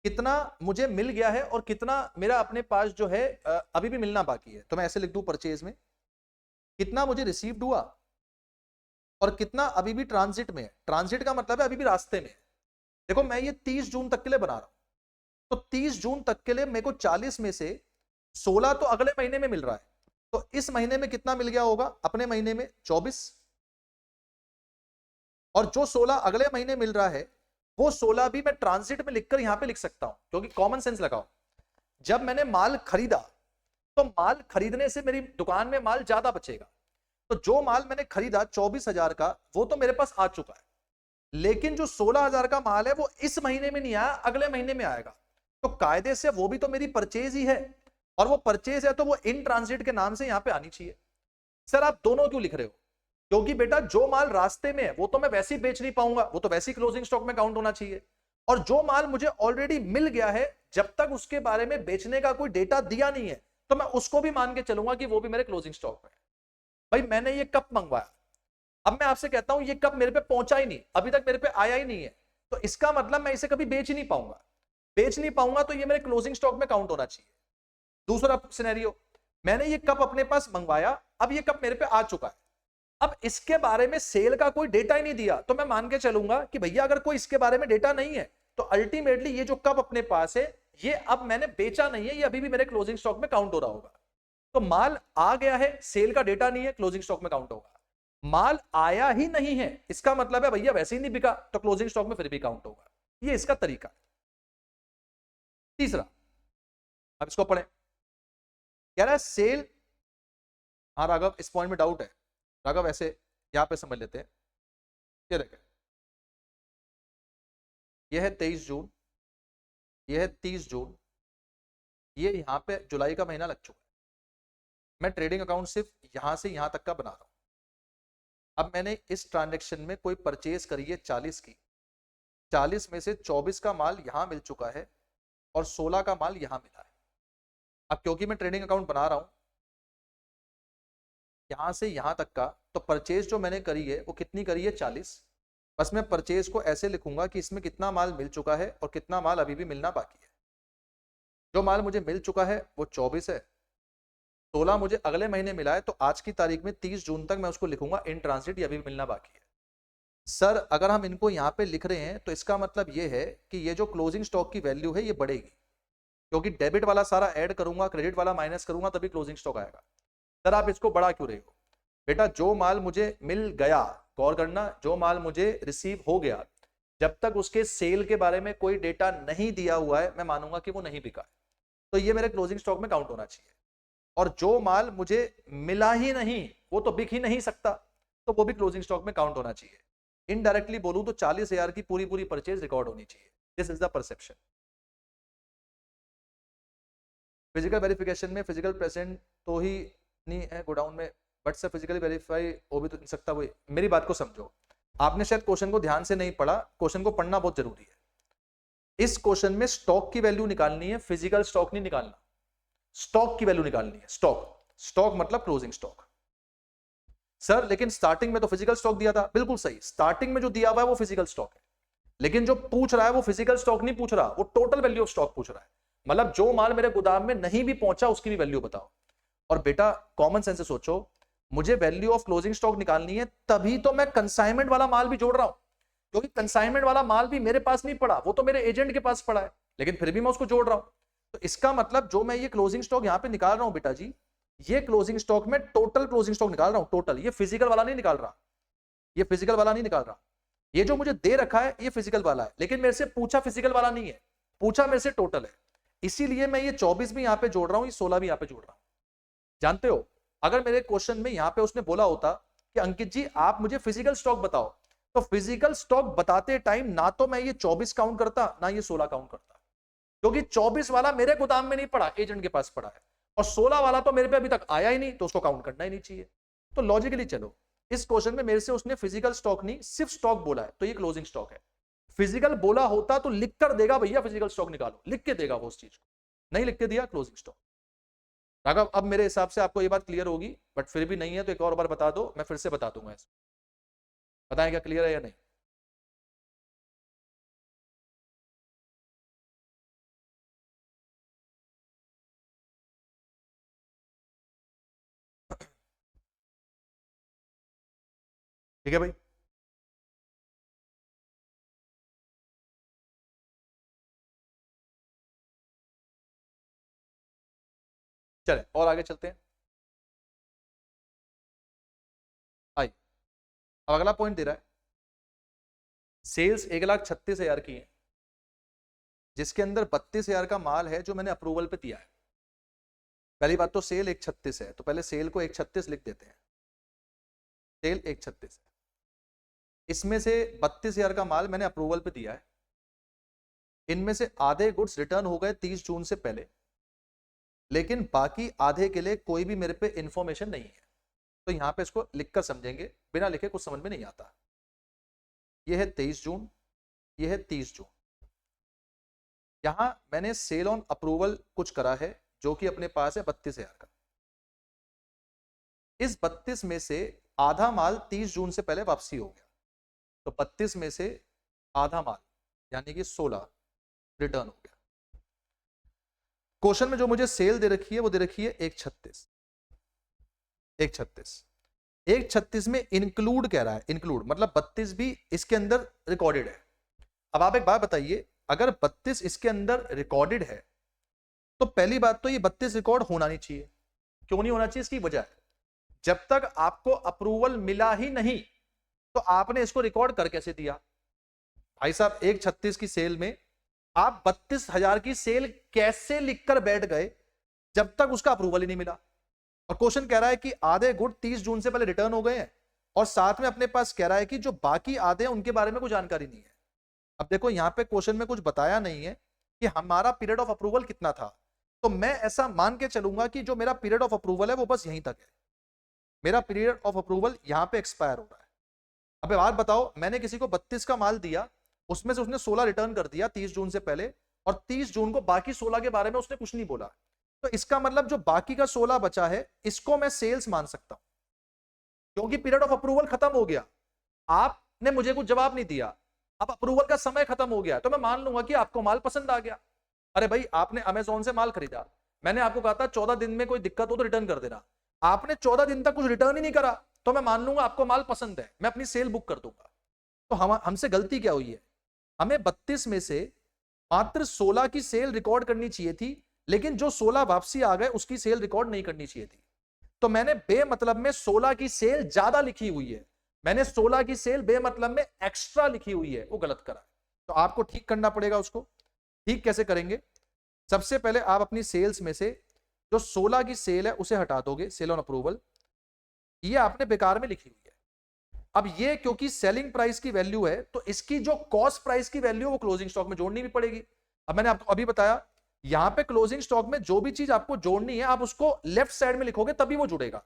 कितना मुझे मिल गया है और कितना मेरा अपने पास जो है अभी भी मिलना बाकी है, तो मैं ऐसे लिख दूं परचेज में कितना मुझे रिसीव्ड हुआ और कितना अभी भी ट्रांजिट में है। ट्रांजिट का मतलब है अभी भी रास्ते में है। देखो मैं ये 30 जून तक के लिए बना रहा हूं, तो 30 जून तक के लिए मेरे को 40 में से 16 तो अगले महीने में मिल रहा है, तो इस महीने में कितना मिल गया होगा, अपने महीने में 24, और जो 16 अगले महीने मिल रहा है वो 16 भी मैं ट्रांजिट में लिखकर यहां पे लिख सकता हूं, क्योंकि कॉमन सेंस लगाओ। जब मैंने माल खरीदा तो माल खरीदने से मेरी दुकान में माल ज्यादा बचेगा, तो जो माल मैंने खरीदा 24,000 का वो तो मेरे पास आ चुका है, लेकिन जो 16,000 का माल है वो इस महीने में नहीं आया, अगले महीने में आएगा। तो कायदे से वो भी तो मेरी परचेज ही है, और वो परचेज है तो वो इन ट्रांजिट के नाम से यहां पे आनी चाहिए। सर आप दोनों क्यों लिख रहे हो, क्योंकि बेटा जो माल रास्ते में है वो तो मैं वैसे ही बेच नहीं पाऊंगा, वो तो वैसे ही क्लोजिंग स्टॉक में काउंट होना चाहिए। और जो माल मुझे ऑलरेडी मिल गया है, जब तक उसके बारे में बेचने का कोई डेटा दिया नहीं है तो मैं उसको भी मान के चलूंगा कि वो भी मेरे क्लोजिंग स्टॉक में है। भाई मैंने ये कप मंगवाया, अब मैं आपसे कहता हूं ये कप मेरे पे पहुंचा ही नहीं, अभी तक मेरे पे आया ही नहीं है, तो इसका मतलब मैं इसे कभी बेच ही नहीं पाऊंगा। बेच नहीं पाऊंगा तो ये मेरे क्लोजिंग स्टॉक में काउंट होना चाहिए। दूसरा सिनेरियो, मैंने ये कप अपने पास मंगवाया, अब ये कप मेरे पे आ चुका है, अब इसके बारे में सेल का कोई डेटा ही नहीं दिया, तो मैं मान के चलूंगा कि भैया अगर कोई इसके बारे में डेटा नहीं है तो अल्टीमेटली ये जो कप अपने पास है ये अब मैंने बेचा नहीं है, ये अभी भी मेरे क्लोजिंग स्टॉक में काउंट हो रहा होगा। तो माल आ गया है, सेल का डेटा नहीं है, क्लोजिंग स्टॉक में काउंट होगा। माल आया ही नहीं है, इसका मतलब है भैया वैसे ही नहीं बिका, तो क्लोजिंग स्टॉक में फिर भी काउंट होगा। ये इसका तरीका। तीसरा, अब इसको पढ़ें। कह रहा है सेल, हाँ राघव इस पॉइंट में डाउट है, राघव ऐसे यहां पे समझ लेते हैं। ये देखें, ये है 23 जून, ये है 30 जून, ये यहां पे जुलाई का महीना लग चुका है। मैं ट्रेडिंग अकाउंट सिर्फ यहां से यहां तक का बना रहा हूं, अब मैंने इस ट्रांजेक्शन में कोई परचेज करी है 40 की, 40 में से 24 का माल यहां मिल चुका है और 16 का माल यहां मिला है। अब क्योंकि मैं ट्रेडिंग अकाउंट बना रहा हूं यहां से यहां तक का, तो परचेज जो मैंने करी है वो कितनी करी है 40। बस मैं परचेज को ऐसे लिखूंगा कि इसमें कितना माल मिल चुका है और कितना माल अभी भी मिलना बाकी है। जो माल मुझे मिल चुका है वो 24 है, 16 मुझे अगले महीने मिला है, तो आज की तारीख में 30 जून तक मैं उसको लिखूंगा इन ट्रांसिट, ये अभी भी मिलना बाकी है। सर अगर हम इनको यहाँ पे लिख रहे हैं तो इसका मतलब ये है कि ये जो क्लोजिंग स्टॉक की वैल्यू है ये बढ़ेगी, क्योंकि डेबिट वाला सारा ऐड करूंगा, क्रेडिट वाला माइनस करूंगा, तभी क्लोजिंग स्टॉक आएगा। सर आप इसको बढ़ा क्यों रहे हो? बेटा जो माल मुझे मिल गया, गौर करना, जो माल मुझे रिसीव हो गया, जब तक उसके सेल के बारे में कोई डेटा नहीं दिया हुआ है मैं मानूंगा कि वो नहीं बिका है, तो ये मेरे क्लोजिंग स्टॉक में काउंट होना चाहिए। और जो माल मुझे मिला ही नहीं, वो तो बिक ही नहीं सकता, तो वो भी क्लोजिंग स्टॉक में काउंट होना चाहिए। इनडायरेक्टली बोलूं तो 40,000 की पूरी पूरी परचेज रिकॉर्ड होनी चाहिए। This is the perception. Physical verification में फिजिकल प्रेजेंट तो ही नहीं है गोडाउन में, बट से फिजिकली वेरीफाई हो भी तो नहीं सकता। वही मेरी बात को समझो, आपने शायद क्वेश्चन को ध्यान से नहीं पढ़ा, क्वेश्चन को पढ़ना बहुत जरूरी है। इस क्वेश्चन में स्टॉक की वैल्यू निकालनी है, फिजिकल स्टॉक नहीं निकालना, स्टॉक की वैल्यू निकालनी है। स्टॉक, स्टॉक मतलब क्लोजिंग स्टॉक। सर लेकिन स्टार्टिंग में तो फिजिकल स्टॉक दिया था, बिल्कुल सही, स्टार्टिंग में जो दिया हुआ है वो फिजिकल स्टॉक है, लेकिन जो पूछ रहा है वो फिजिकल स्टॉक नहीं पूछ रहा, वो टोटल वैल्यू ऑफ स्टॉक पूछ रहा है। मतलब जो माल मेरे गोदाम में नहीं भी पहुंचा उसकी भी वैल्यू बताओ। और बेटा कॉमन सेंस से सोचो, मुझे वैल्यू ऑफ क्लोजिंग स्टॉक निकालनी है, तभी तो मैं कंसाइनमेंट वाला माल भी जोड़ रहा हूं, क्योंकि कंसाइनमेंट वाला माल भी मेरे पास नहीं पड़ा, वो तो मेरे एजेंट के पास पड़ा है, लेकिन फिर भी मैं उसको जोड़ रहा हूं। तो इसका मतलब जो मैं ये क्लोजिंग स्टॉक यहां पे निकाल रहा हूं बेटा जी, ये क्लोजिंग स्टॉक में टोटल क्लोजिंग स्टॉक निकाल रहा हूं, टोटल, ये फिजिकल वाला नहीं निकाल रहा, ये फिजिकल वाला नहीं निकाल रहा। ये जो मुझे दे रखा है ये फिजिकल वाला है, लेकिन मेरे से पूछा फिजिकल वाला नहीं है, पूछा मेरे से टोटल है, इसीलिए मैं ये 24 भी यहां पे जोड़ रहा हूं, ये 16 भी यहां पे जोड़ रहा हूं। जानते हो, अगर मेरे क्वेश्चन में यहां पे उसने बोला होता कि अंकित जी आप मुझे फिजिकल स्टॉक बताओ, तो फिजिकल स्टॉक बताते टाइम ना तो मैं ये 24 काउंट करता ना ये 16 काउंट करता, क्योंकि 24 वाला मेरे गोदाम में नहीं पड़ा, एजेंट के पास पड़ा है, और 16 वाला तो मेरे पे अभी तक आया ही नहीं, तो उसको काउंट करना ही नहीं चाहिए। तो लॉजिकली चलो, इस क्वेश्चन में मेरे से उसने फिजिकल स्टॉक नहीं सिर्फ स्टॉक बोला है, तो ये क्लोजिंग स्टॉक है। फिजिकल बोला होता तो लिख कर देगा भैया फिजिकल स्टॉक निकालो, लिख के देगा वो उस चीज को, नहीं लिख के दिया क्लोजिंग स्टॉक। राघव अब मेरे हिसाब से आपको ये बात क्लियर होगी, बट फिर भी नहीं है तो एक और बार बता दो, मैं फिर से बता दूंगा इसको, बताएं क्या क्लियर है या नहीं। ठीक है भाई, चले और आगे चलते हैं। आई, अब अगला पॉइंट दे रहा है, सेल्स 1,36,000 की है, जिसके अंदर 32,000 का माल है जो मैंने अप्रूवल पे दिया है। पहली बात तो सेल 1,36 है, तो पहले सेल को 1,36 लिख देते हैं, सेल 1,36 है, इसमें से 32,000 का माल मैंने अप्रूवल पे दिया है, इनमें से आधे गुड्स रिटर्न हो गए 30 जून से पहले, लेकिन बाकी आधे के लिए कोई भी मेरे पे इंफॉर्मेशन नहीं है, तो यहां पे इसको लिखकर समझेंगे, बिना लिखे कुछ समझ में नहीं आता। यह है 23 जून, यह है 30 जून, यहां मैंने सेल ऑन अप्रूवल कुछ करा है जो कि अपने पास है 32,000 का। इस 32 में से आधा माल 30 जून से पहले वापसी हो गया, तो 32 में से आधा माल यानी कि 16 रिटर्न हो गया। क्वेश्चन में जो मुझे सेल दे रखी है वो दे रखी है 1,36, 1,36, 1,36 में इंक्लूड कह रहा है, इंक्लूड मतलब 32 भी इसके अंदर रिकॉर्डेड है। अब आप एक बात बताइए, अगर 32 इसके अंदर रिकॉर्डेड है तो पहली बात तो ये 32 रिकॉर्ड होना नहीं चाहिए। क्यों नहीं होना चाहिए? इसकी वजह है, जब तक आपको अप्रूवल मिला ही नहीं तो आपने इसको रिकॉर्ड कर कैसे दिया? भाई साहब 1,36 की सेल में आप 32,000 की सेल कैसे लिखकर बैठ गए जब तक उसका अप्रूवल ही नहीं मिला? और क्वेश्चन कह रहा है कि आधे गुड 30 जून से पहले रिटर्न हो गए हैं, और साथ में अपने पास कह रहा है कि जो बाकी आधे हैं उनके बारे में कोई जानकारी नहीं है। अब देखो यहां पे क्वेश्चन में कुछ बताया नहीं है कि हमारा पीरियड ऑफ अप्रूवल कितना था, तो मैं ऐसा मान के चलूंगा कि जो मेरा पीरियड ऑफ अप्रूवल है वो बस यहीं तक है, मेरा पीरियड ऑफ अप्रूवल यहां पे एक्सपायर हो रहा है। अब बात बताओ, मैंने किसी को 32 का माल दिया, उसमें से उसने 16 रिटर्न कर दिया 30 जून से पहले, और 30 जून को बाकी 16 के बारे में उसने कुछ नहीं बोला, तो इसका मतलब जो बाकी का 16 बचा है इसको मैं सेल्स मान सकता हूं, क्योंकि पीरियड ऑफ अप्रूवल खत्म हो गया, आपने मुझे कुछ जवाब नहीं दिया, अब अप्रूवल का समय खत्म हो गया, तो मैं मान लूंगा कि आपको माल पसंद आ गया। अरे भाई, आपने अमेजोन से माल खरीदा, मैंने आपको कहा था 14 दिन में कोई दिक्कत हो तो रिटर्न कर देना, आपने 14 दिन तक कुछ रिटर्न ही नहीं करा, तो मैं मान लूंगा आपको माल पसंद है, मैं अपनी सेल बुक कर दूंगा। तो हमसे गलती क्या हुई है, हमें 32 में से मात्र 16 की सेल रिकॉर्ड करनी चाहिए थी, लेकिन जो 16 वापसी आ गए उसकी सेल रिकॉर्ड नहीं करनी चाहिए थी, तो मैंने बेमतलब में 16 की सेल ज्यादा लिखी हुई है, मैंने 16 की सेल बेमतलब में एक्स्ट्रा लिखी हुई है, वो गलत करा। तो आपको ठीक करना पड़ेगा उसको। ठीक कैसे करेंगे, सबसे पहले आप अपनी सेल्स में से जो 16 की सेल है उसे हटा दोगे, सेल ऑन अप्रूवल, ये आपने बेकार में लिखी हुई है। अब ये क्योंकि सेलिंग प्राइस की वैल्यू है, तो इसकी जो कॉस्ट प्राइस की वैल्यू है वो क्लोजिंग स्टॉक में जोड़नी भी पड़ेगी। अब मैंने आपको अभी बताया, यहां पे क्लोजिंग स्टॉक में जो भी चीज आपको जोड़नी है आप उसको लेफ्ट साइड में लिखोगे तभी वो जुड़ेगा।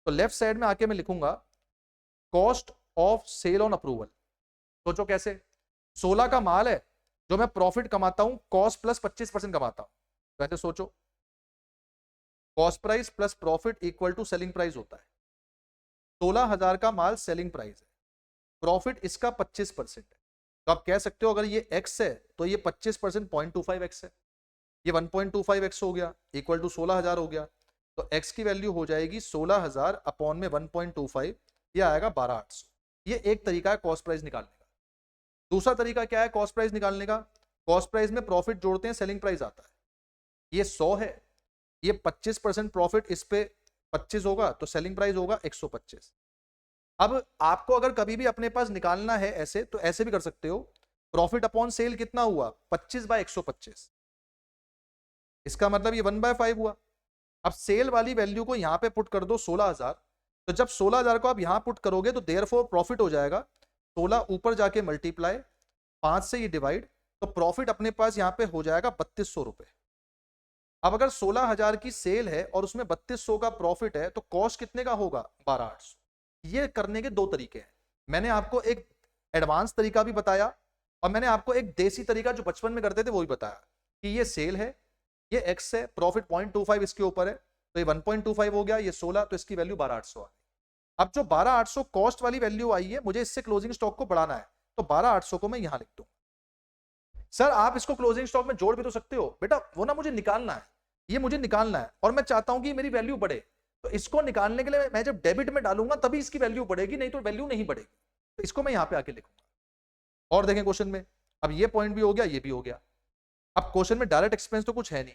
तो लेफ्ट साइड में आके मैं लिखूंगा cost of sale on approval. सोचो कैसे, 16 का माल है जो मैं प्रॉफिट कमाता हूं, कॉस्ट प्लस 25% कमाता हूं, तो ऐसे सोचो, cost price plus profit equal to selling price होता है। 16,000 का माल सेलिंग प्राइस है, प्रॉफिट इसका 25% है, तो आप कह सकते हो अगर ये x है तो ये 25% 0.25x है, ये 1.25x हो गया, इक्वल टू 16,000 हो गया, तो x की वैल्यू हो जाएगी 16,000 अपॉन में 1.25, ये आएगा 12,800। ये एक तरीका है कॉस्ट प्राइस निकालने का। दूसरा तरीका क्या है कॉस्ट प्राइस निकालने का, कॉस्ट प्राइस में प्रॉफिट जोड़ते हैं, सेलिंग प्राइस आता है, ये 100 है, ये 25% प्रॉफिट इस पे 25 होगा तो सेलिंग प्राइस होगा 125। अब आपको अगर कभी भी अपने पास निकालना है ऐसे, तो ऐसे भी कर सकते हो, प्रॉफिट अपॉन सेल कितना हुआ, 25/125, इसका मतलब ये 1/5 हुआ। अब सेल वाली वैल्यू को यहां पे पुट कर दो 16,000, तो जब 16,000 को आप यहां पुट करोगे तो देयरफॉर प्रॉफिट हो जाएगा 16 ऊपर जाके मल्टीप्लाई 5 से ये डिवाइड, तो प्रॉफिट अपने पास यहां पे हो जाएगा 3200 रुपए। अब अगर 16,000 की सेल है और उसमें 3200 का प्रॉफिट है, तो कॉस्ट कितने का होगा, 12,800। ये करने के दो तरीके हैं, मैंने आपको एक एडवांस तरीका भी बताया और मैंने आपको एक देसी तरीका जो बचपन में करते थे वो भी बताया, कि ये सेल है, ये एक्स है, प्रॉफिट 0.25 इसके ऊपर है, तो ये 1.25 हो गया, ये 16, तो इसकी वैल्यू 12,800 आ गई। अब जो 12,800 कॉस्ट वाली वैल्यू आई है, मुझे इससे क्लोजिंग स्टॉक को बढ़ाना है, तो 12,800 को मैं यहां लिख दूं। सर आप इसको क्लोजिंग स्टॉक में जोड़ भी तो सकते हो, बेटा वो ना मुझे निकालना है, ये मुझे निकालना है और मैं चाहता हूं कि मेरी वैल्यू बढ़े, तो इसको निकालने के लिए मैं जब डेबिट में डालूंगा तभी इसकी वैल्यू बढ़ेगी, नहीं तो वैल्यू नहीं बढ़ेगी, तो इसको मैं यहां पे आके लिखूंगा। और देखें क्वेश्चन में, अब ये पॉइंट भी हो गया, ये भी हो गया। अब क्वेश्चन में डायरेक्ट एक्सपेंस तो कुछ है नहीं,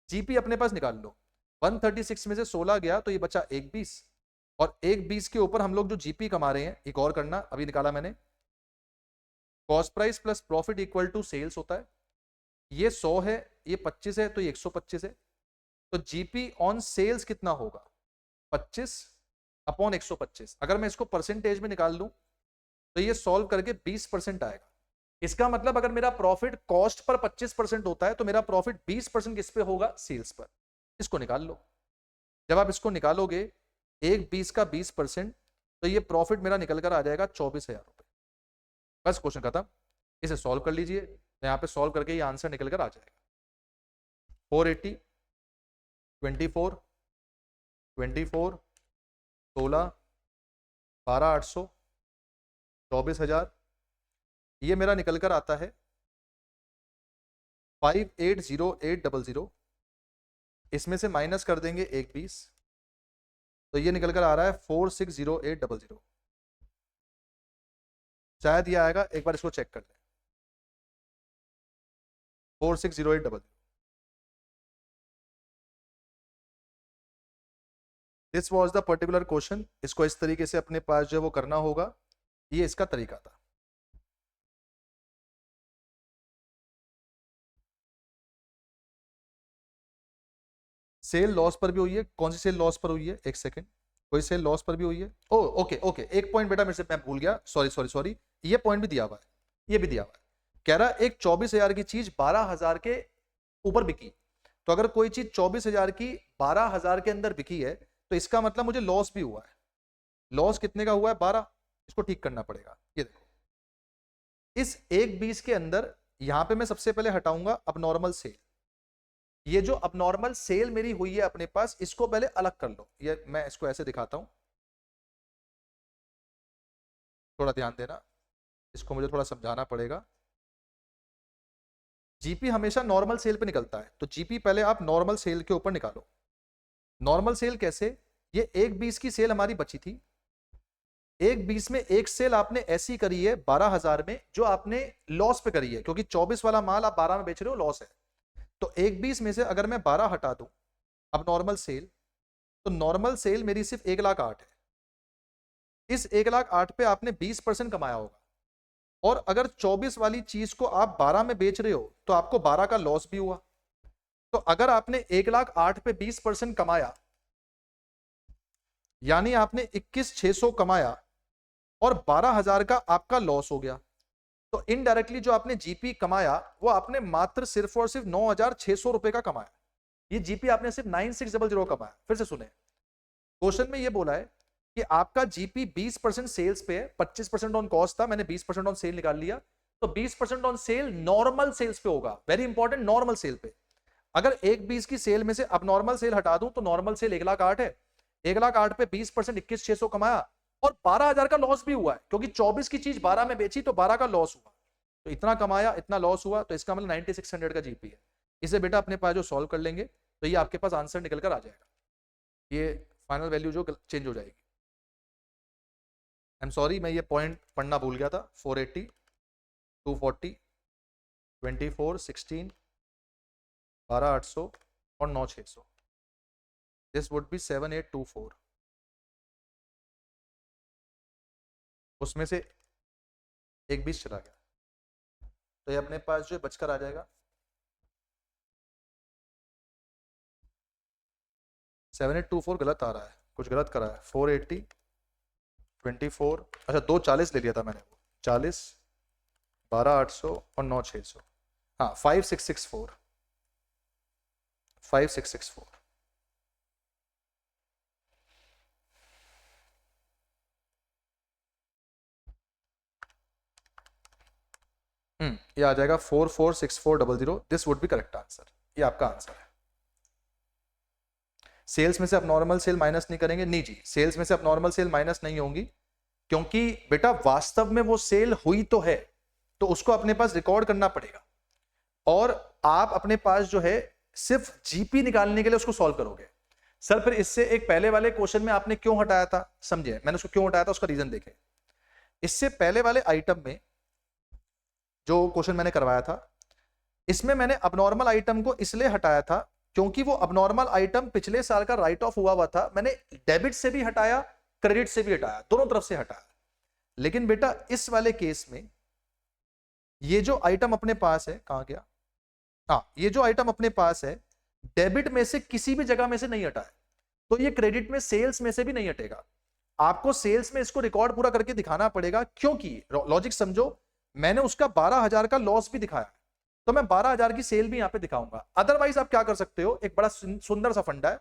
जीपी अपने पास निकाल लो, 136 में से 16 गया तो ये बचा 120, और 120 के ऊपर हम लोग जो जीपी कमा रहे हैं, एक और करना, अभी निकाला मैंने, cost price plus profit equal to sales होता है, ये 100 है, ये 25 है, तो ये 125 है, तो जीपी ऑन सेल्स कितना होगा, 25 अपॉन 125। अगर मैं इसको परसेंटेज में निकाल लूं तो ये सॉल्व करके 20% आएगा। इसका मतलब अगर मेरा प्रॉफिट कॉस्ट पर 25% होता है तो मेरा प्रॉफिट 20% किस पे होगा, सेल्स पर। इसको निकाल लो, जब आप इसको निकालोगे 1/20 का 20%, तो ये प्रॉफिट मेरा निकल कर आ जाएगा 24,000 रुपए। बस क्वेश्चन खत्म, इसे सॉल्व कर लीजिए, तो यहाँ पे सॉल्व करके ये आंसर निकल कर आ जाएगा 480, 24, 24, 16, 12,800, 24,000, ये मेरा निकल कर आता है 580800, इसमें से माइनस कर देंगे 120, तो ये निकल कर आ रहा है 460800। शायद ये आएगा, एक बार इसको चेक कर लें, 460800। This was the particular question, इसको इस तरीके से अपने पास जो है वो करना होगा, ये इसका तरीका था। सेल लॉस पर भी हुई है, कौन सी सेल लॉस पर हुई है, एक सेकंड, कोई सेल लॉस पर भी हुई है, ओ ओके ओके, एक पॉइंट बेटा मेरे से मैं भूल गया, सॉरी सॉरी सॉरी, ये पॉइंट भी दिया हुआ है, ये भी दिया हुआ है, कह रहा है एक 24,000 की चीज 12,000 के ऊपर बिकी, तो अगर कोई चीज 24,000 की 12,000 के अंदर बिकी है तो इसका मतलब मुझे लॉस भी हुआ है, लॉस कितने का हुआ है, 12, इसको ठीक करना पड़ेगा। ये देखो, इस 1/20 के अंदर यहां पे मैं सबसे पहले हटाऊंगा अबनॉर्मल सेल। ये जो अबनॉर्मल सेल मेरी हुई है अपने पास, इसको पहले अलग कर लो। ये मैं इसको ऐसे दिखाता हूं, थोड़ा ध्यान देना, इसको मुझे थोड़ा समझाना पड़ेगा। जीपी हमेशा नॉर्मल सेल पे निकलता है, तो जीपी पहले आप नॉर्मल सेल के ऊपर निकालो। नॉर्मल सेल कैसे? ये 1/20 की सेल हमारी बची थी, 1/20 में एक सेल आपने ऐसी करी है 12,000 में, जो आपने लॉस पे करी है, क्योंकि 24 वाला माल आप 12 में बेच रहे हो, लॉस है। तो 1/20 में से अगर मैं 12 हटा दूं अब नॉर्मल सेल, तो नॉर्मल सेल मेरी सिर्फ 1,08,000 है। इस 1,08,000 पे आपने 20% कमाया होगा, और अगर 24 वाली चीज को आप 12 में बेच रहे हो तो आपको 12 का लॉस भी हुआ। तो अगर आपने 1,08,000 पे 20% कमाया, यानी आपने 21,600 कमाया और 12,000 का आपका लॉस हो गया, तो इनडायरेक्टली जो आपने जीपी कमाया वो आपने मात्र सिर्फ और सिर्फ 9,600 रुपए का कमाया। ये जीपी आपने सिर्फ 9600 कमाया। फिर से सुने, क्वेश्चन में ये बोला है कि आपका जीपी 20% सेल्स पे है, 25% ऑन कॉस्ट था, मैंने 20% ऑन सेल निकाल लिया, तो 20% ऑन सेल नॉर्मल सेल्स पे होगा। वेरी इंपॉर्टेंट, नॉर्मल सेल पे। अगर 1/20 की सेल में से अब नॉर्मल सेल हटा दूं तो नॉर्मल सेल 1,08,000 है, 1,08,000 पे 20% 21,600 कमाया, और 12,000 का लॉस भी हुआ है, क्योंकि 24 की चीज 12 में बेची तो 12 का लॉस हुआ। तो इतना कमाया, इतना लॉस हुआ, तो इसका मतलब 9600 का जीपी है। इसे बेटा अपने पास जो सॉल्व कर लेंगे तो ये आपके पास आंसर निकल कर आ जाएगा, ये फाइनल वैल्यू जो चेंज हो जाएगी। आई एम सॉरी, मैं ये पॉइंट पढ़ना भूल गया था। 480, 240, 24, 16, 12,800 और 9,600, दिस वुड बी 7,824। उसमें से 1/20 चला गया, तो ये अपने पास जो बचकर आ जाएगा 7,824। गलत आ रहा है, कुछ गलत करा है। 480, 24, अच्छा 240 ले लिया था मैंने, 40, 12,800 और 9,600, हाँ 5,664, 5,664। ये आ जाएगा 446400। This would be correct answer, ये आपका आंसर है। सेल्स में से आप नॉर्मल सेल माइनस नहीं करेंगे? नहीं जी, सेल्स में से आप नॉर्मल सेल माइनस नहीं होंगी, क्योंकि बेटा वास्तव में वो सेल हुई तो है, तो उसको अपने पास रिकॉर्ड करना पड़ेगा, और आप अपने पास जो है सिर्फ जीपी निकालने के लिए उसको सॉल्व करोगे। सर फिर इससे एक पहले वाले क्वेश्चन में आपने क्यों हटाया था? समझे, मैंने उसको क्यों हटाया था, उसका रीजन देखें। इससे पहले वाले आइटम में जो क्वेश्चन मैंने करवाया था, इसमें मैंने अबनॉर्मल आइटम को इसलिए हटाया था क्योंकि वो अबनॉर्मल आइटम पिछले साल का राइट ऑफ हुआ था। मैंने डेबिट से भी हटाया, क्रेडिट से भी हटाया, दोनों तरफ से हटाया। लेकिन बेटा इस वाले केस में ये जो आइटम अपने पास है, कहां गया, हाँ ये जो आइटम अपने पास है, डेबिट में से किसी भी जगह में से नहीं हटा है, तो ये क्रेडिट में सेल्स में से भी नहीं हटेगा। आपको सेल्स में इसको रिकॉर्ड पूरा करके दिखाना पड़ेगा, क्योंकि लॉजिक समझो, मैंने उसका 12,000 का लॉस भी दिखाया, तो मैं 12,000 की सेल भी यहां पे दिखाऊंगा। अदरवाइज आप क्या कर सकते हो, एक बड़ा सुंदर सा फंडा है,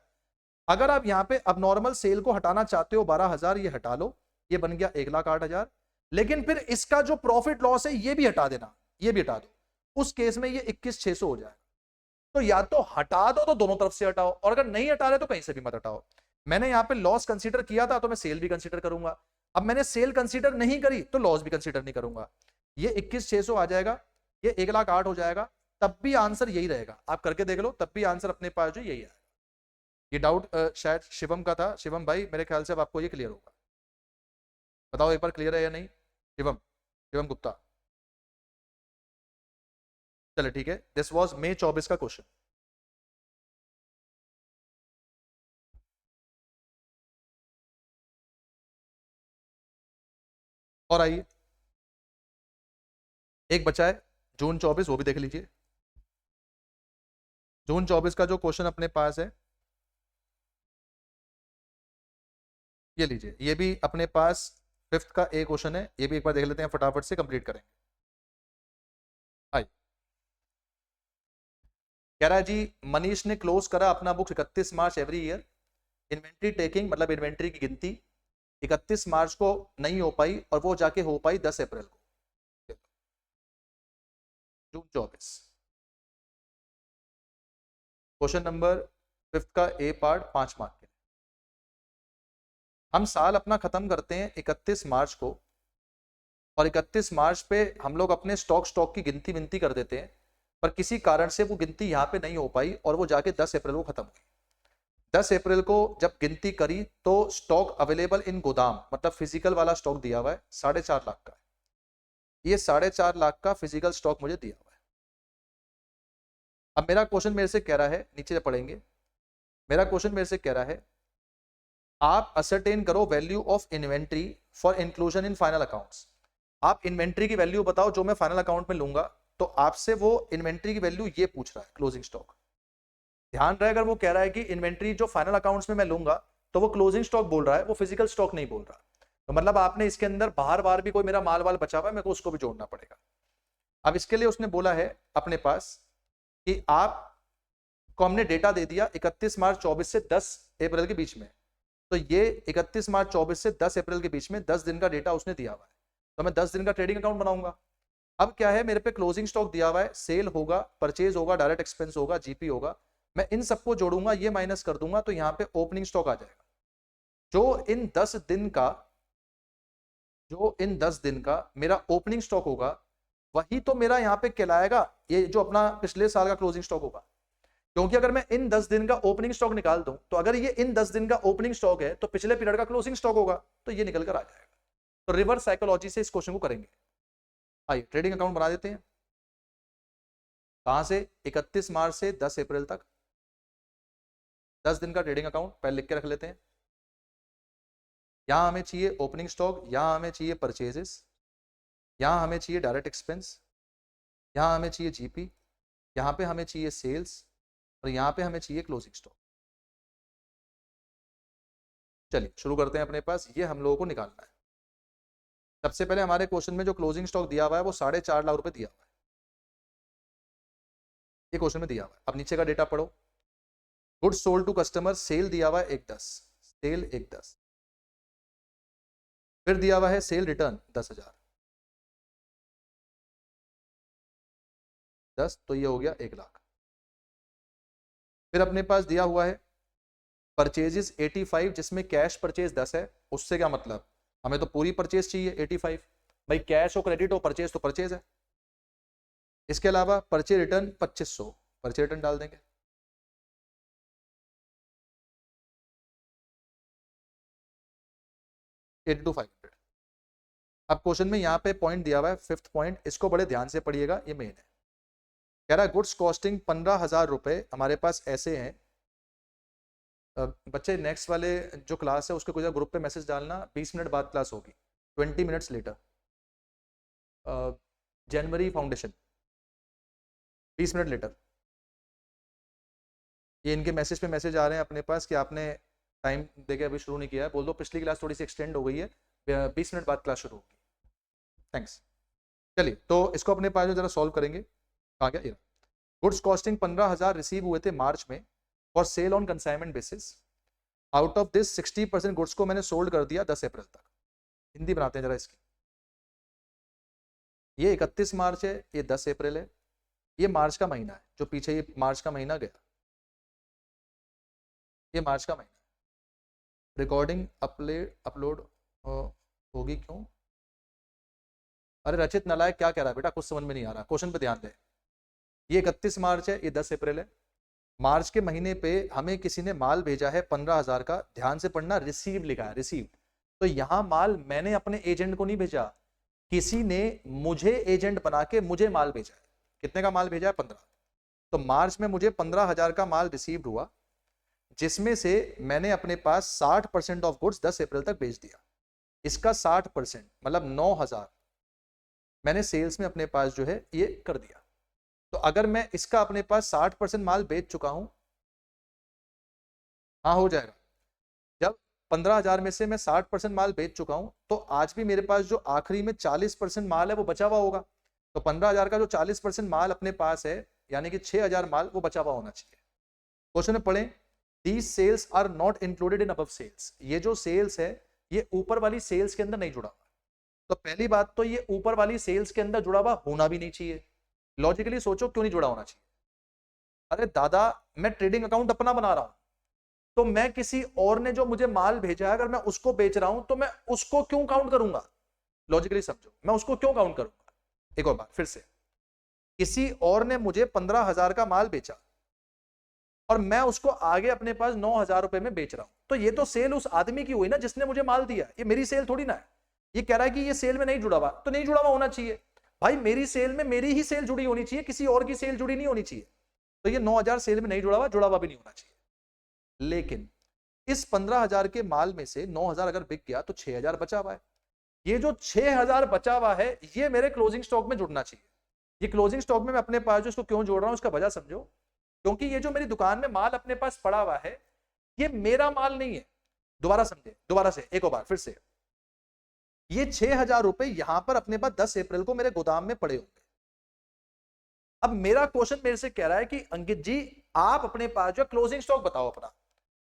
अगर आप यहां पे अबनॉर्मल सेल को हटाना चाहते हो 12,000, ये हटा लो, ये बन गया 1,08,000, लेकिन फिर इसका जो प्रॉफिट लॉस है ये भी हटा देना, ये भी हटा दो, उस केस में ये 21,600 हो जाएगा। तो या तो हटा दो तो दोनों तरफ से हटाओ, और अगर नहीं हटा रहे तो कहीं से भी मत हटाओ। मैंने यहाँ पे लॉस कंसीडर किया था तो मैं सेल भी कंसीडर करूंगा, अब मैंने सेल कंसीडर नहीं करी तो लॉस भी कंसीडर नहीं करूंगा। ये 21,600 आ जाएगा, ये 1,08,000 हो जाएगा, तब भी आंसर यही रहेगा। आप करके देख लो, तब भी आंसर अपने पास जो यही आएगा। ये डाउट शायद शिवम का था। शिवम भाई मेरे ख्याल से अब आपको ये क्लियर होगा, बताओ एक बार क्लियर है या नहीं? शिवम, शिवम गुप्ता, चले ठीक है। दिस वॉज मई 24 का क्वेश्चन। और आइए एक बचा है जून 24, वो भी देख लीजिए। जून 24 का जो क्वेश्चन अपने पास है, ये लीजिए, ये भी अपने पास 5th का ए क्वेश्चन है, ये भी एक बार देख लेते हैं, फटाफट से कंप्लीट करेंगे। आइए, कह रहा है जी, मनीष ने क्लोज करा अपना बुक 31 मार्च एवरी ईयर, इन्वेंट्री टेकिंग मतलब इन्वेंट्री की गिनती, 31 मार्च को नहीं हो पाई और वो जाके हो पाई 10 अप्रैल को। जून 24। क्वेश्चन नंबर 5 का ए पार्ट 5 मार्क के। हम साल अपना खत्म करते हैं 31 मार्च को और 31 मार्च पे हम लोग अपने स्टॉक की गिनती विनती कर देते हैं, पर किसी कारण से वो गिनती यहाँ पे नहीं हो पाई और वो जाके 10 अप्रैल को खत्म हुई। 10 अप्रैल को जब गिनती करी तो स्टॉक अवेलेबल इन गोदाम, मतलब फिजिकल वाला स्टॉक दिया हुआ है 4.5 लाख का। ये 4.5 लाख का फिजिकल स्टॉक मुझे दिया हुआ है। अब मेरा क्वेश्चन मेरे से कह रहा है, नीचे पढ़ेंगे, मेरा क्वेश्चन मेरे से कह रहा है आप असरटेन करो value of inventory for inclusion in final accounts. आप इन्वेंट्री की वैल्यू बताओ जो मैं फाइनल अकाउंट में लूंगा, तो आपसे वो इन्वेंट्री की वैल्यू ये पूछ रहा है, क्लोजिंग स्टॉक। ध्यान रहे, अगर वो कह रहा है कि इन्वेंट्री जो फाइनल अकाउंट्स में मैं लूंगा, तो वो क्लोजिंग स्टॉक बोल रहा है, वो फिजिकल स्टॉक नहीं बोल रहा। तो मतलब आपने इसके अंदर बार भी कोई मेरा माल वाल बचा हुआ है, मेरे को उसको भी जोड़ना पड़ेगा। अब इसके लिए उसने बोला है अपने पास कि आपको हमने डेटा दे दिया 31 मार्च 24 से 10 अप्रैल के बीच में, तो ये 31 मार्च 24 से 10 अप्रैल के बीच में 10 दिन का डेटा उसने दिया हुआ है, तो मैं 10 दिन का ट्रेडिंग अकाउंट बनाऊंगा। अब क्या है, मेरे पे क्लोजिंग स्टॉक दिया हुआ है, सेल होगा, परचेज होगा, डायरेक्ट एक्सपेंस होगा, जीपी होगा, मैं इन सबको जोड़ूंगा, ये माइनस कर दूंगा, तो यहाँ पे ओपनिंग स्टॉक आ जाएगा। जो इन 10 दिन का मेरा ओपनिंग स्टॉक होगा, वही तो मेरा यहाँ पे कहलाएगा ये जो अपना पिछले साल का क्लोजिंग स्टॉक होगा। क्योंकि अगर मैं इन 10 दिन का ओपनिंग स्टॉक निकाल दूं, तो अगर ये इन 10 दिन का ओपनिंग स्टॉक है तो पिछले पीरियड का क्लोजिंग स्टॉक होगा, तो ये निकल कर आ जाएगा। तो रिवर्स साइकोलॉजी से इस क्वेश्चन को करेंगे। आइए ट्रेडिंग अकाउंट बना देते हैं। कहां से? 31 मार्च से 10 अप्रैल तक 10 दिन का ट्रेडिंग अकाउंट पहले लिख के रख लेते हैं। यहां हमें चाहिए ओपनिंग स्टॉक, यहां हमें चाहिए परचेजेस, यहां हमें चाहिए डायरेक्ट एक्सपेंस, यहां हमें चाहिए जीपी, यहां पे हमें चाहिए सेल्स, और यहां पे हमें चाहिए क्लोजिंग स्टॉक। चलिए शुरू करते हैं। अपने पास ये हम लोगों को निकालना है। सबसे पहले हमारे क्वेश्चन में जो क्लोजिंग स्टॉक दिया हुआ है वो 4.5 लाख रुपए दिया हुआ है, ये क्वेश्चन में दिया हुआ है। अब नीचे का डेटा पढ़ो। Goods sold to customer, sale दिया हुआ है 1.10, सेल 1.10, फिर दिया हुआ है सेल रिटर्न 10,000, 10 तो ये हो गया 1 लाख। फिर अपने पास दिया हुआ है परचेजेस 85, जिसमें कैश परचेज 10 है। उससे क्या मतलब, हमें तो पूरी परचेज चाहिए 85, भाई कैश हो क्रेडिट हो परचेज तो परचेज है। इसके अलावा परचेज रिटर्न 2500, परचेज रिटर्न डाल देंगे। अब क्वेश्चन में यहाँ पे पॉइंट दिया हुआ है, 5th पॉइंट, इसको बड़े ध्यान से पढ़िएगा, ये मेन है। कह रहा है गुड्स कॉस्टिंग 15,000 रुपए हमारे पास ऐसे हैं। बच्चे नेक्स्ट वाले जो क्लास है उसके कुछ ग्रुप पे मैसेज डालना, 20 मिनट बाद क्लास होगी, 20 मिनट्स लेटर, जनवरी फाउंडेशन, 20 मिनट लेटर। ये इनके मैसेज पे मैसेज आ रहे हैं अपने पास कि आपने टाइम देके अभी शुरू नहीं किया है, बोल दो पिछली क्लास थोड़ी सी एक्सटेंड हो गई है, 20 मिनट बाद क्लास शुरू होगी। थैंक्स। चलिए तो इसको अपने पास जो जरा सॉल्व करेंगे। कहाँ गया ये? गुड्स कॉस्टिंग 15,000 रिसीव हुए थे मार्च में for sale on consignment basis. Out of this 60% goods को मैंने सोल्ड कर दिया 10 अप्रैल तक। हिंदी बनाते हैं जरा इसकी। ये 31 मार्च है, ये 10 अप्रैल है, ये मार्च का महीना है, जो पीछे ये मार्च का महीना गया, ये मार्च का महीना है। रिकॉर्डिंग अपलोड होगी क्यों? अरे रचित नालायक क्या कह रहा है बेटा, कुछ समझ में नहीं आ रहा, क्वेश्चन पे ध्यान दे। ये 31 मार्च है, ये 10 अप्रैल है। मार्च के महीने पे हमें किसी ने माल भेजा है 15,000 का, ध्यान से पढ़ना, रिसीव लिखा है, रिसीव। तो यहां माल मैंने अपने एजेंट को नहीं भेजा, किसी ने मुझे एजेंट बना के मुझे माल भेजा है। कितने का माल भेजा है? 15। तो मार्च में मुझे 15,000 का माल रिसीव हुआ, जिसमें से मैंने अपने पास 60% ऑफ गुड्स 10 अप्रैल तक भेज दिया। इसका 60% मतलब 9,000 मैंने सेल्स में अपने पास जो है ये कर दिया। तो अगर मैं इसका अपने पास 60% माल बेच चुका हूं, हाँ हो जाएगा। जब 15,000 में से मैं 60% माल बेच चुका हूं, तो आज भी मेरे पास जो आखिरी में 40% माल है वो बचा हुआ होगा। तो 15,000 का जो 40% माल अपने पास है, यानी कि 6,000 माल वो बचा हुआ होना चाहिए। क्वेश्चन में पढ़ें, these sales are not included in above sales. ये जो सेल्स है ये ऊपर वाली सेल्स के अंदर नहीं जुड़ा हुआ। तो पहली बात तो ये ऊपर वाली सेल्स के अंदर जुड़ा हुआ होना भी नहीं चाहिए। लॉजिकली सोचो क्यों नहीं जुड़ा होना चाहिए? अरे दादा, मैं ट्रेडिंग अकाउंट अपना बना रहा हूं, तो मैं किसी और ने जो मुझे माल भेजा है अगर मैं उसको बेच रहा हूं तो मैं उसको क्यों काउंट करूंगा? लॉजिकली समझो, मैं उसको क्यों काउंट करूंगा? एक और बार फिर से, किसी और ने मुझे 15,000 का माल बेचा और मैं उसको आगे अपने पास 9,000 रुपए में बेच रहा हूं, तो ये तो सेल उस आदमी की हुई ना जिसने मुझे माल दिया, ये मेरी सेल थोड़ी ना है। ये कह रहा है कि ये सेल में नहीं जुड़ा हुआ, तो नहीं जुड़ा हुआ होना चाहिए। भाई मेरी सेल में मेरी ही सेल जुड़ी होनी चाहिए, किसी और की सेल जुड़ी नहीं होनी चाहिए। तो ये 9,000 सेल में नहीं जुड़ा हुआ भी नहीं होना चाहिए। लेकिन इस 15,000 के माल में से 9,000 अगर बिक गया तो 6,000 बचा हुआ है। ये जो 6,000 बचा हुआ है ये मेरे क्लोजिंग स्टॉक में जुड़ना चाहिए। ये क्लोजिंग स्टॉक में मैं अपने पास जो इसको क्यों जोड़ रहा हूं उसका वजह समझो। क्योंकि ये जो मेरी दुकान में माल अपने पास पड़ा हुआ है ये मेरा माल नहीं है। दोबारा समझे, दोबारा से एक और बार फिर से, ये 6,000 रुपए यहां पर अपने पास 10 अप्रैल को मेरे गोदाम में पड़े होंगे। अब मेरा क्वेश्चन मेरे से कह रहा है कि अंकित जी आप अपने पास जो क्लोजिंग स्टॉक बताओ अपना।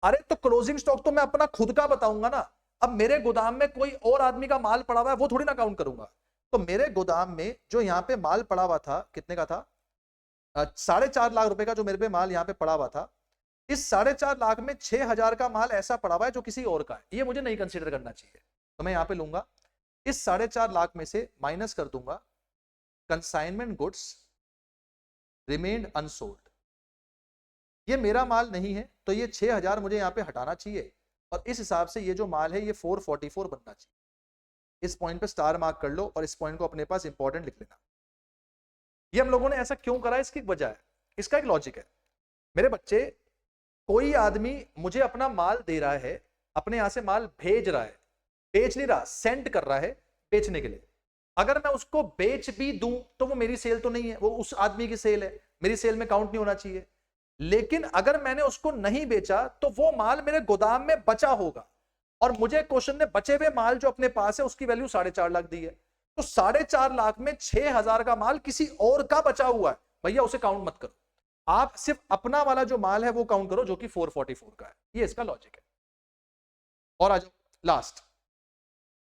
अरे तो क्लोजिंग स्टॉक तो मैं अपना खुद का बताऊंगा ना। अब मेरे गोदाम में कोई और आदमी का माल पड़ा हुआ है वो थोड़ी ना काउंट करूंगा। तो मेरे गोदाम में जो यहाँ पे माल पड़ा हुआ था, कितने का था? 4.5 लाख रुपए का जो मेरे पे माल यहाँ पे पड़ा हुआ था, इस 4.5 लाख में 6,000 का माल ऐसा पड़ा हुआ है जो किसी और का है, ये मुझे नहीं कंसीडर करना चाहिए। तो मैं यहाँ पे लूंगा इस 4.5 लाख में से माइनस कर दूंगा कंसाइनमेंट गुड्स रिमेन्ड अनसोल्ड। ये मेरा माल नहीं है तो ये 6,000 मुझे यहाँ पे हटाना चाहिए और इस हिसाब से ये जो माल है ये 444 बनना चाहिए। इस पॉइंट पे स्टार मार्क कर लो और इस पॉइंट को अपने पास इंपॉर्टेंट लिख लेना। ये हम लोगों ने ऐसा क्यों करा है इसकी वजह है, इसका एक लॉजिक है। मेरे बच्चे, कोई आदमी मुझे अपना माल दे रहा है, अपने यहां से माल भेज रहा है, बेच नहीं रहा, सेंड कर रहा है बेचने के लिए। अगर मैं उसको बेच भी दूं तो वो मेरी सेल तो नहीं है, वो उस आदमी की सेल है, मेरी सेल में काउंट नहीं होना चाहिए। लेकिन अगर मैंने उसको नहीं बेचा तो वो माल मेरे गोदाम में बचा होगा और मुझे क्वेश्चन ने बचे हुए माल जो अपने पास है उसकी वैल्यू 4.5 लाख दी है। तो 4.5 लाख में 6,000 का माल किसी और का बचा हुआ है, भैया उसे काउंट मत करो। आप सिर्फ अपना वाला जो माल है वो काउंट करो जो कि 444 का है। ये इसका लॉजिक है। और आ जाओ last,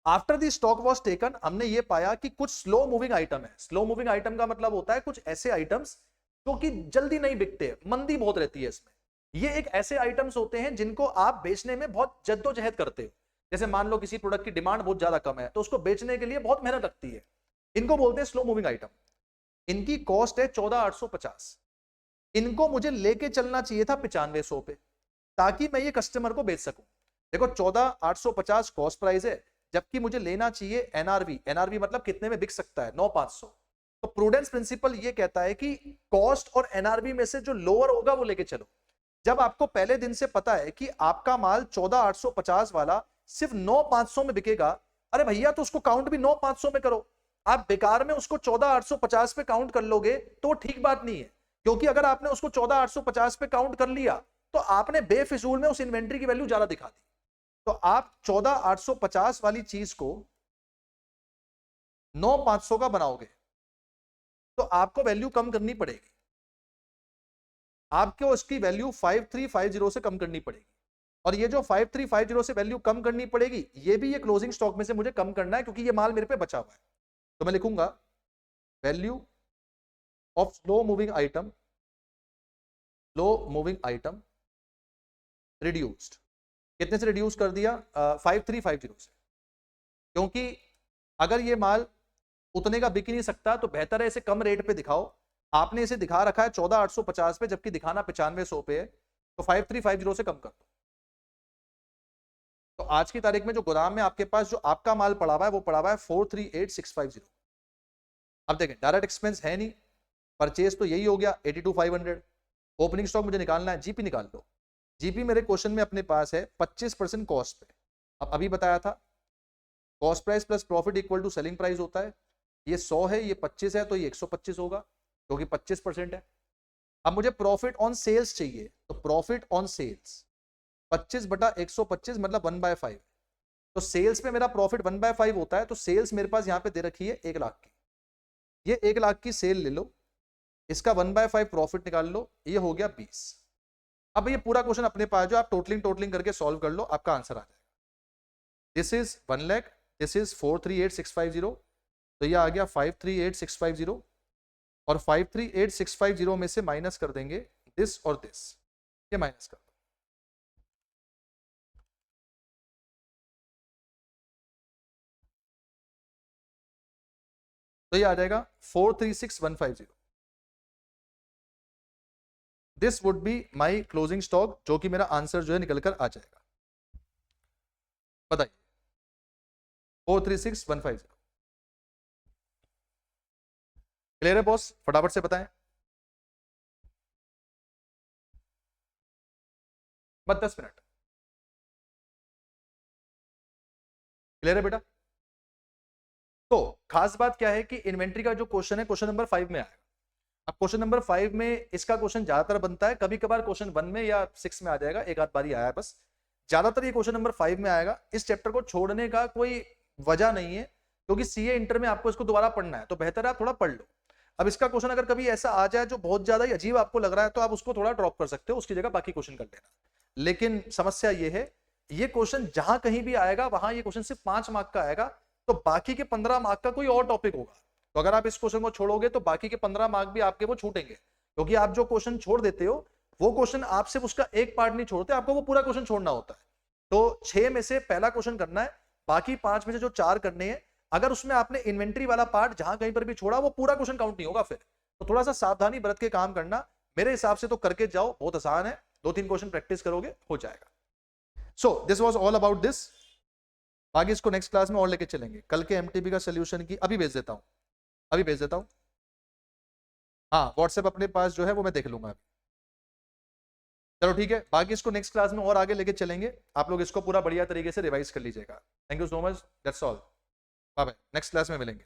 after the stock was taken, हमने ये पाया कि कुछ स्लो मूविंग आइटम है। स्लो मूविंग आइटम का मतलब होता है कुछ ऐसे आइटम्स जो कि जल्दी नहीं बिकते, मंदी बहुत रहती है इसमें। ये एक ऐसे आइटम्स होते हैं जिनको आप बेचने में बहुत जद्दोजहद करते हो। जैसे मान लो किसी प्रोडक्ट की डिमांड बहुत ज्यादा कम है तो उसको बेचने के लिए बहुत मेहनत लगती है, इनको बोलते हैं स्लो मूविंग आइटम। इनकी कॉस्ट है 14,850। इनको मुझे लेके चलना चाहिए था 9500 पे ताकि मैं ये कस्टमर को बेच सकूं। देखो 14,850 कॉस्ट प्राइस है, जबकि मुझे लेना चाहिए एनआरवी। एनआरवी मतलब कितने में बिक सकता है, 9,500। तो प्रूडेंस प्रिंसिपल ये कहता है कि कॉस्ट और एनआरवी में से जो लोअर होगा वो लेके चलो। जब आपको पहले दिन से पता है कि आपका माल 14,850 वाला सिर्फ 9,500 में बिकेगा, अरे भैया तो उसको काउंट भी 9,500 में करो। आप बेकार में उसको 14,850 पे काउंट कर लोगे तो ठीक बात नहीं है, क्योंकि अगर आपने उसको 14,850 पे काउंट कर लिया तो आपने बेफिजूल में उस इन्वेंट्री की वैल्यू ज्यादा दिखा दी। तो आप 14,850 वाली चीज को 9,500 का बनाओगे तो आपको वैल्यू कम करनी पड़ेगी, आपको उसकी वैल्यू 5350 से कम करनी पड़ेगी। और ये जो 5350 से वैल्यू कम करनी पड़ेगी ये भी ये क्लोजिंग स्टॉक में से मुझे कम करना है क्योंकि ये माल मेरे पे बचा हुआ है। तो मैं लिखूंगा value of slow moving item, low moving item reduced. कितने से रिड्यूस कर दिया? 5350 से। क्योंकि अगर ये माल उतने का बिक ही नहीं सकता तो बेहतर है इसे कम रेट पे दिखाओ। आपने इसे दिखा रखा है 14,850 पे जबकि दिखाना 9500 पे है, तो 5350 से कम कर दो। तो आज की तारीख में जो गोदाम में आपके पास जो आपका माल पड़ा हुआ है वो पड़ा हुआ है 438,650। अब देखें डायरेक्ट एक्सपेंस है नहीं, परचेज तो यही हो गया 82,500। ओपनिंग स्टॉक मुझे निकालना है, जीपी निकाल लो। जीपी मेरे क्वेश्चन में अपने पास है 25% कॉस्ट पे। अब अभी बताया था cost price plus profit equal to selling price होता है। ये 100 है, ये 25 है, तो ये 125 होगा क्योंकि 25% है। अब मुझे प्रॉफिट ऑन सेल्स चाहिए, तो प्रॉफिट ऑन सेल्स 25/125 मतलब 1/5। तो सेल्स में मेरा प्रॉफिट 1/5 होता है, तो सेल्स मेरे पास यहाँ पे दे रखी है 1 लाख की। ये 1 लाख की सेल ले लो, इसका 1/5 प्रॉफिट निकाल लो, ये हो गया 20। अब ये पूरा क्वेश्चन अपने पास जो आप टोटलिंग करके सॉल्व कर लो, आपका आंसर आ जाएगा। This is 1 lakh, this is 438650, तो ये आ गया 538650, और 538650 में से माइनस कर देंगे दिस और दिस, ये माइनस कर दो। तो ये आ जाएगा 436150। This would be my closing stock, जो कि मेरा आंसर जो है निकल कर आ जाएगा। बताइए 436150 क्लियर है बॉस? फटाफट से बताएं। बस 10 मिनट। क्लियर है बेटा? तो खास बात क्या है कि इन्वेंट्री का जो क्वेश्चन है क्वेश्चन नंबर 5 में आएगा। अब क्वेश्चन नंबर 5 में इसका क्वेश्चन ज्यादातर बनता है, कभी कभार क्वेश्चन 1 में या 6 में आ जाएगा, एक आध बार ही आया है बस। ज्यादातर ये क्वेश्चन नंबर 5 में आएगा। इस चैप्टर को छोड़ने का कोई वजह नहीं है, क्योंकि सीए इंटर में आपको इसको दोबारा पढ़ना है, तो बेहतर है आप थोड़ा पढ़ लो। अब इसका क्वेश्चन अगर कभी ऐसा आ जाए जो बहुत ज्यादा ही अजीब आपको लग रहा है, तो आप उसको थोड़ा ड्रॉप कर सकते हो, उसकी जगह बाकी क्वेश्चन कर लेना। लेकिन समस्या ये है, ये क्वेश्चन जहां कहीं भी आएगा वहां ये क्वेश्चन सिर्फ 5 मार्क का आएगा, तो बाकी के 15 मार्क का कोई और टॉपिक होगा। तो अगर आप इस क्वेश्चन को छोड़ोगे तो बाकी के 15 मार्क भी आपके वो छूटेंगे, क्योंकि आप जो क्वेश्चन छोड़ देते हो वो क्वेश्चन आप सिर्फ उसका एक पार्ट नहीं छोड़ते, आपको वो पूरा क्वेश्चन छोड़ना होता है। तो 6 में से पहला क्वेश्चन करना है, बाकी 5 में से जो 4 करने हैं, अगर उसमें आपने इन्वेंट्री वाला पार्ट जहां कहीं पर भी छोड़ा वो पूरा क्वेश्चन काउंट नहीं होगा फिर। तो थोड़ा सा सावधानी बरत के काम करना। मेरे हिसाब से तो करके जाओ, बहुत आसान है, 2-3 क्वेश्चन प्रैक्टिस करोगे हो जाएगा। So this was all about this. आगे इसको नेक्स्ट क्लास में और लेके चलेंगे। कल के एमटीबी का सोल्यूशन की अभी भेज देता हूं, अभी भेज देता हूं। हाँ व्हाट्सएप अपने पास जो है वो मैं देख लूंगा अभी। चलो ठीक है, बाकी इसको नेक्स्ट क्लास में और आगे लेके चलेंगे। आप लोग इसको पूरा बढ़िया तरीके से रिवाइज कर लीजिएगा। Thank you so much, that's all, bye bye, next class में मिलेंगे।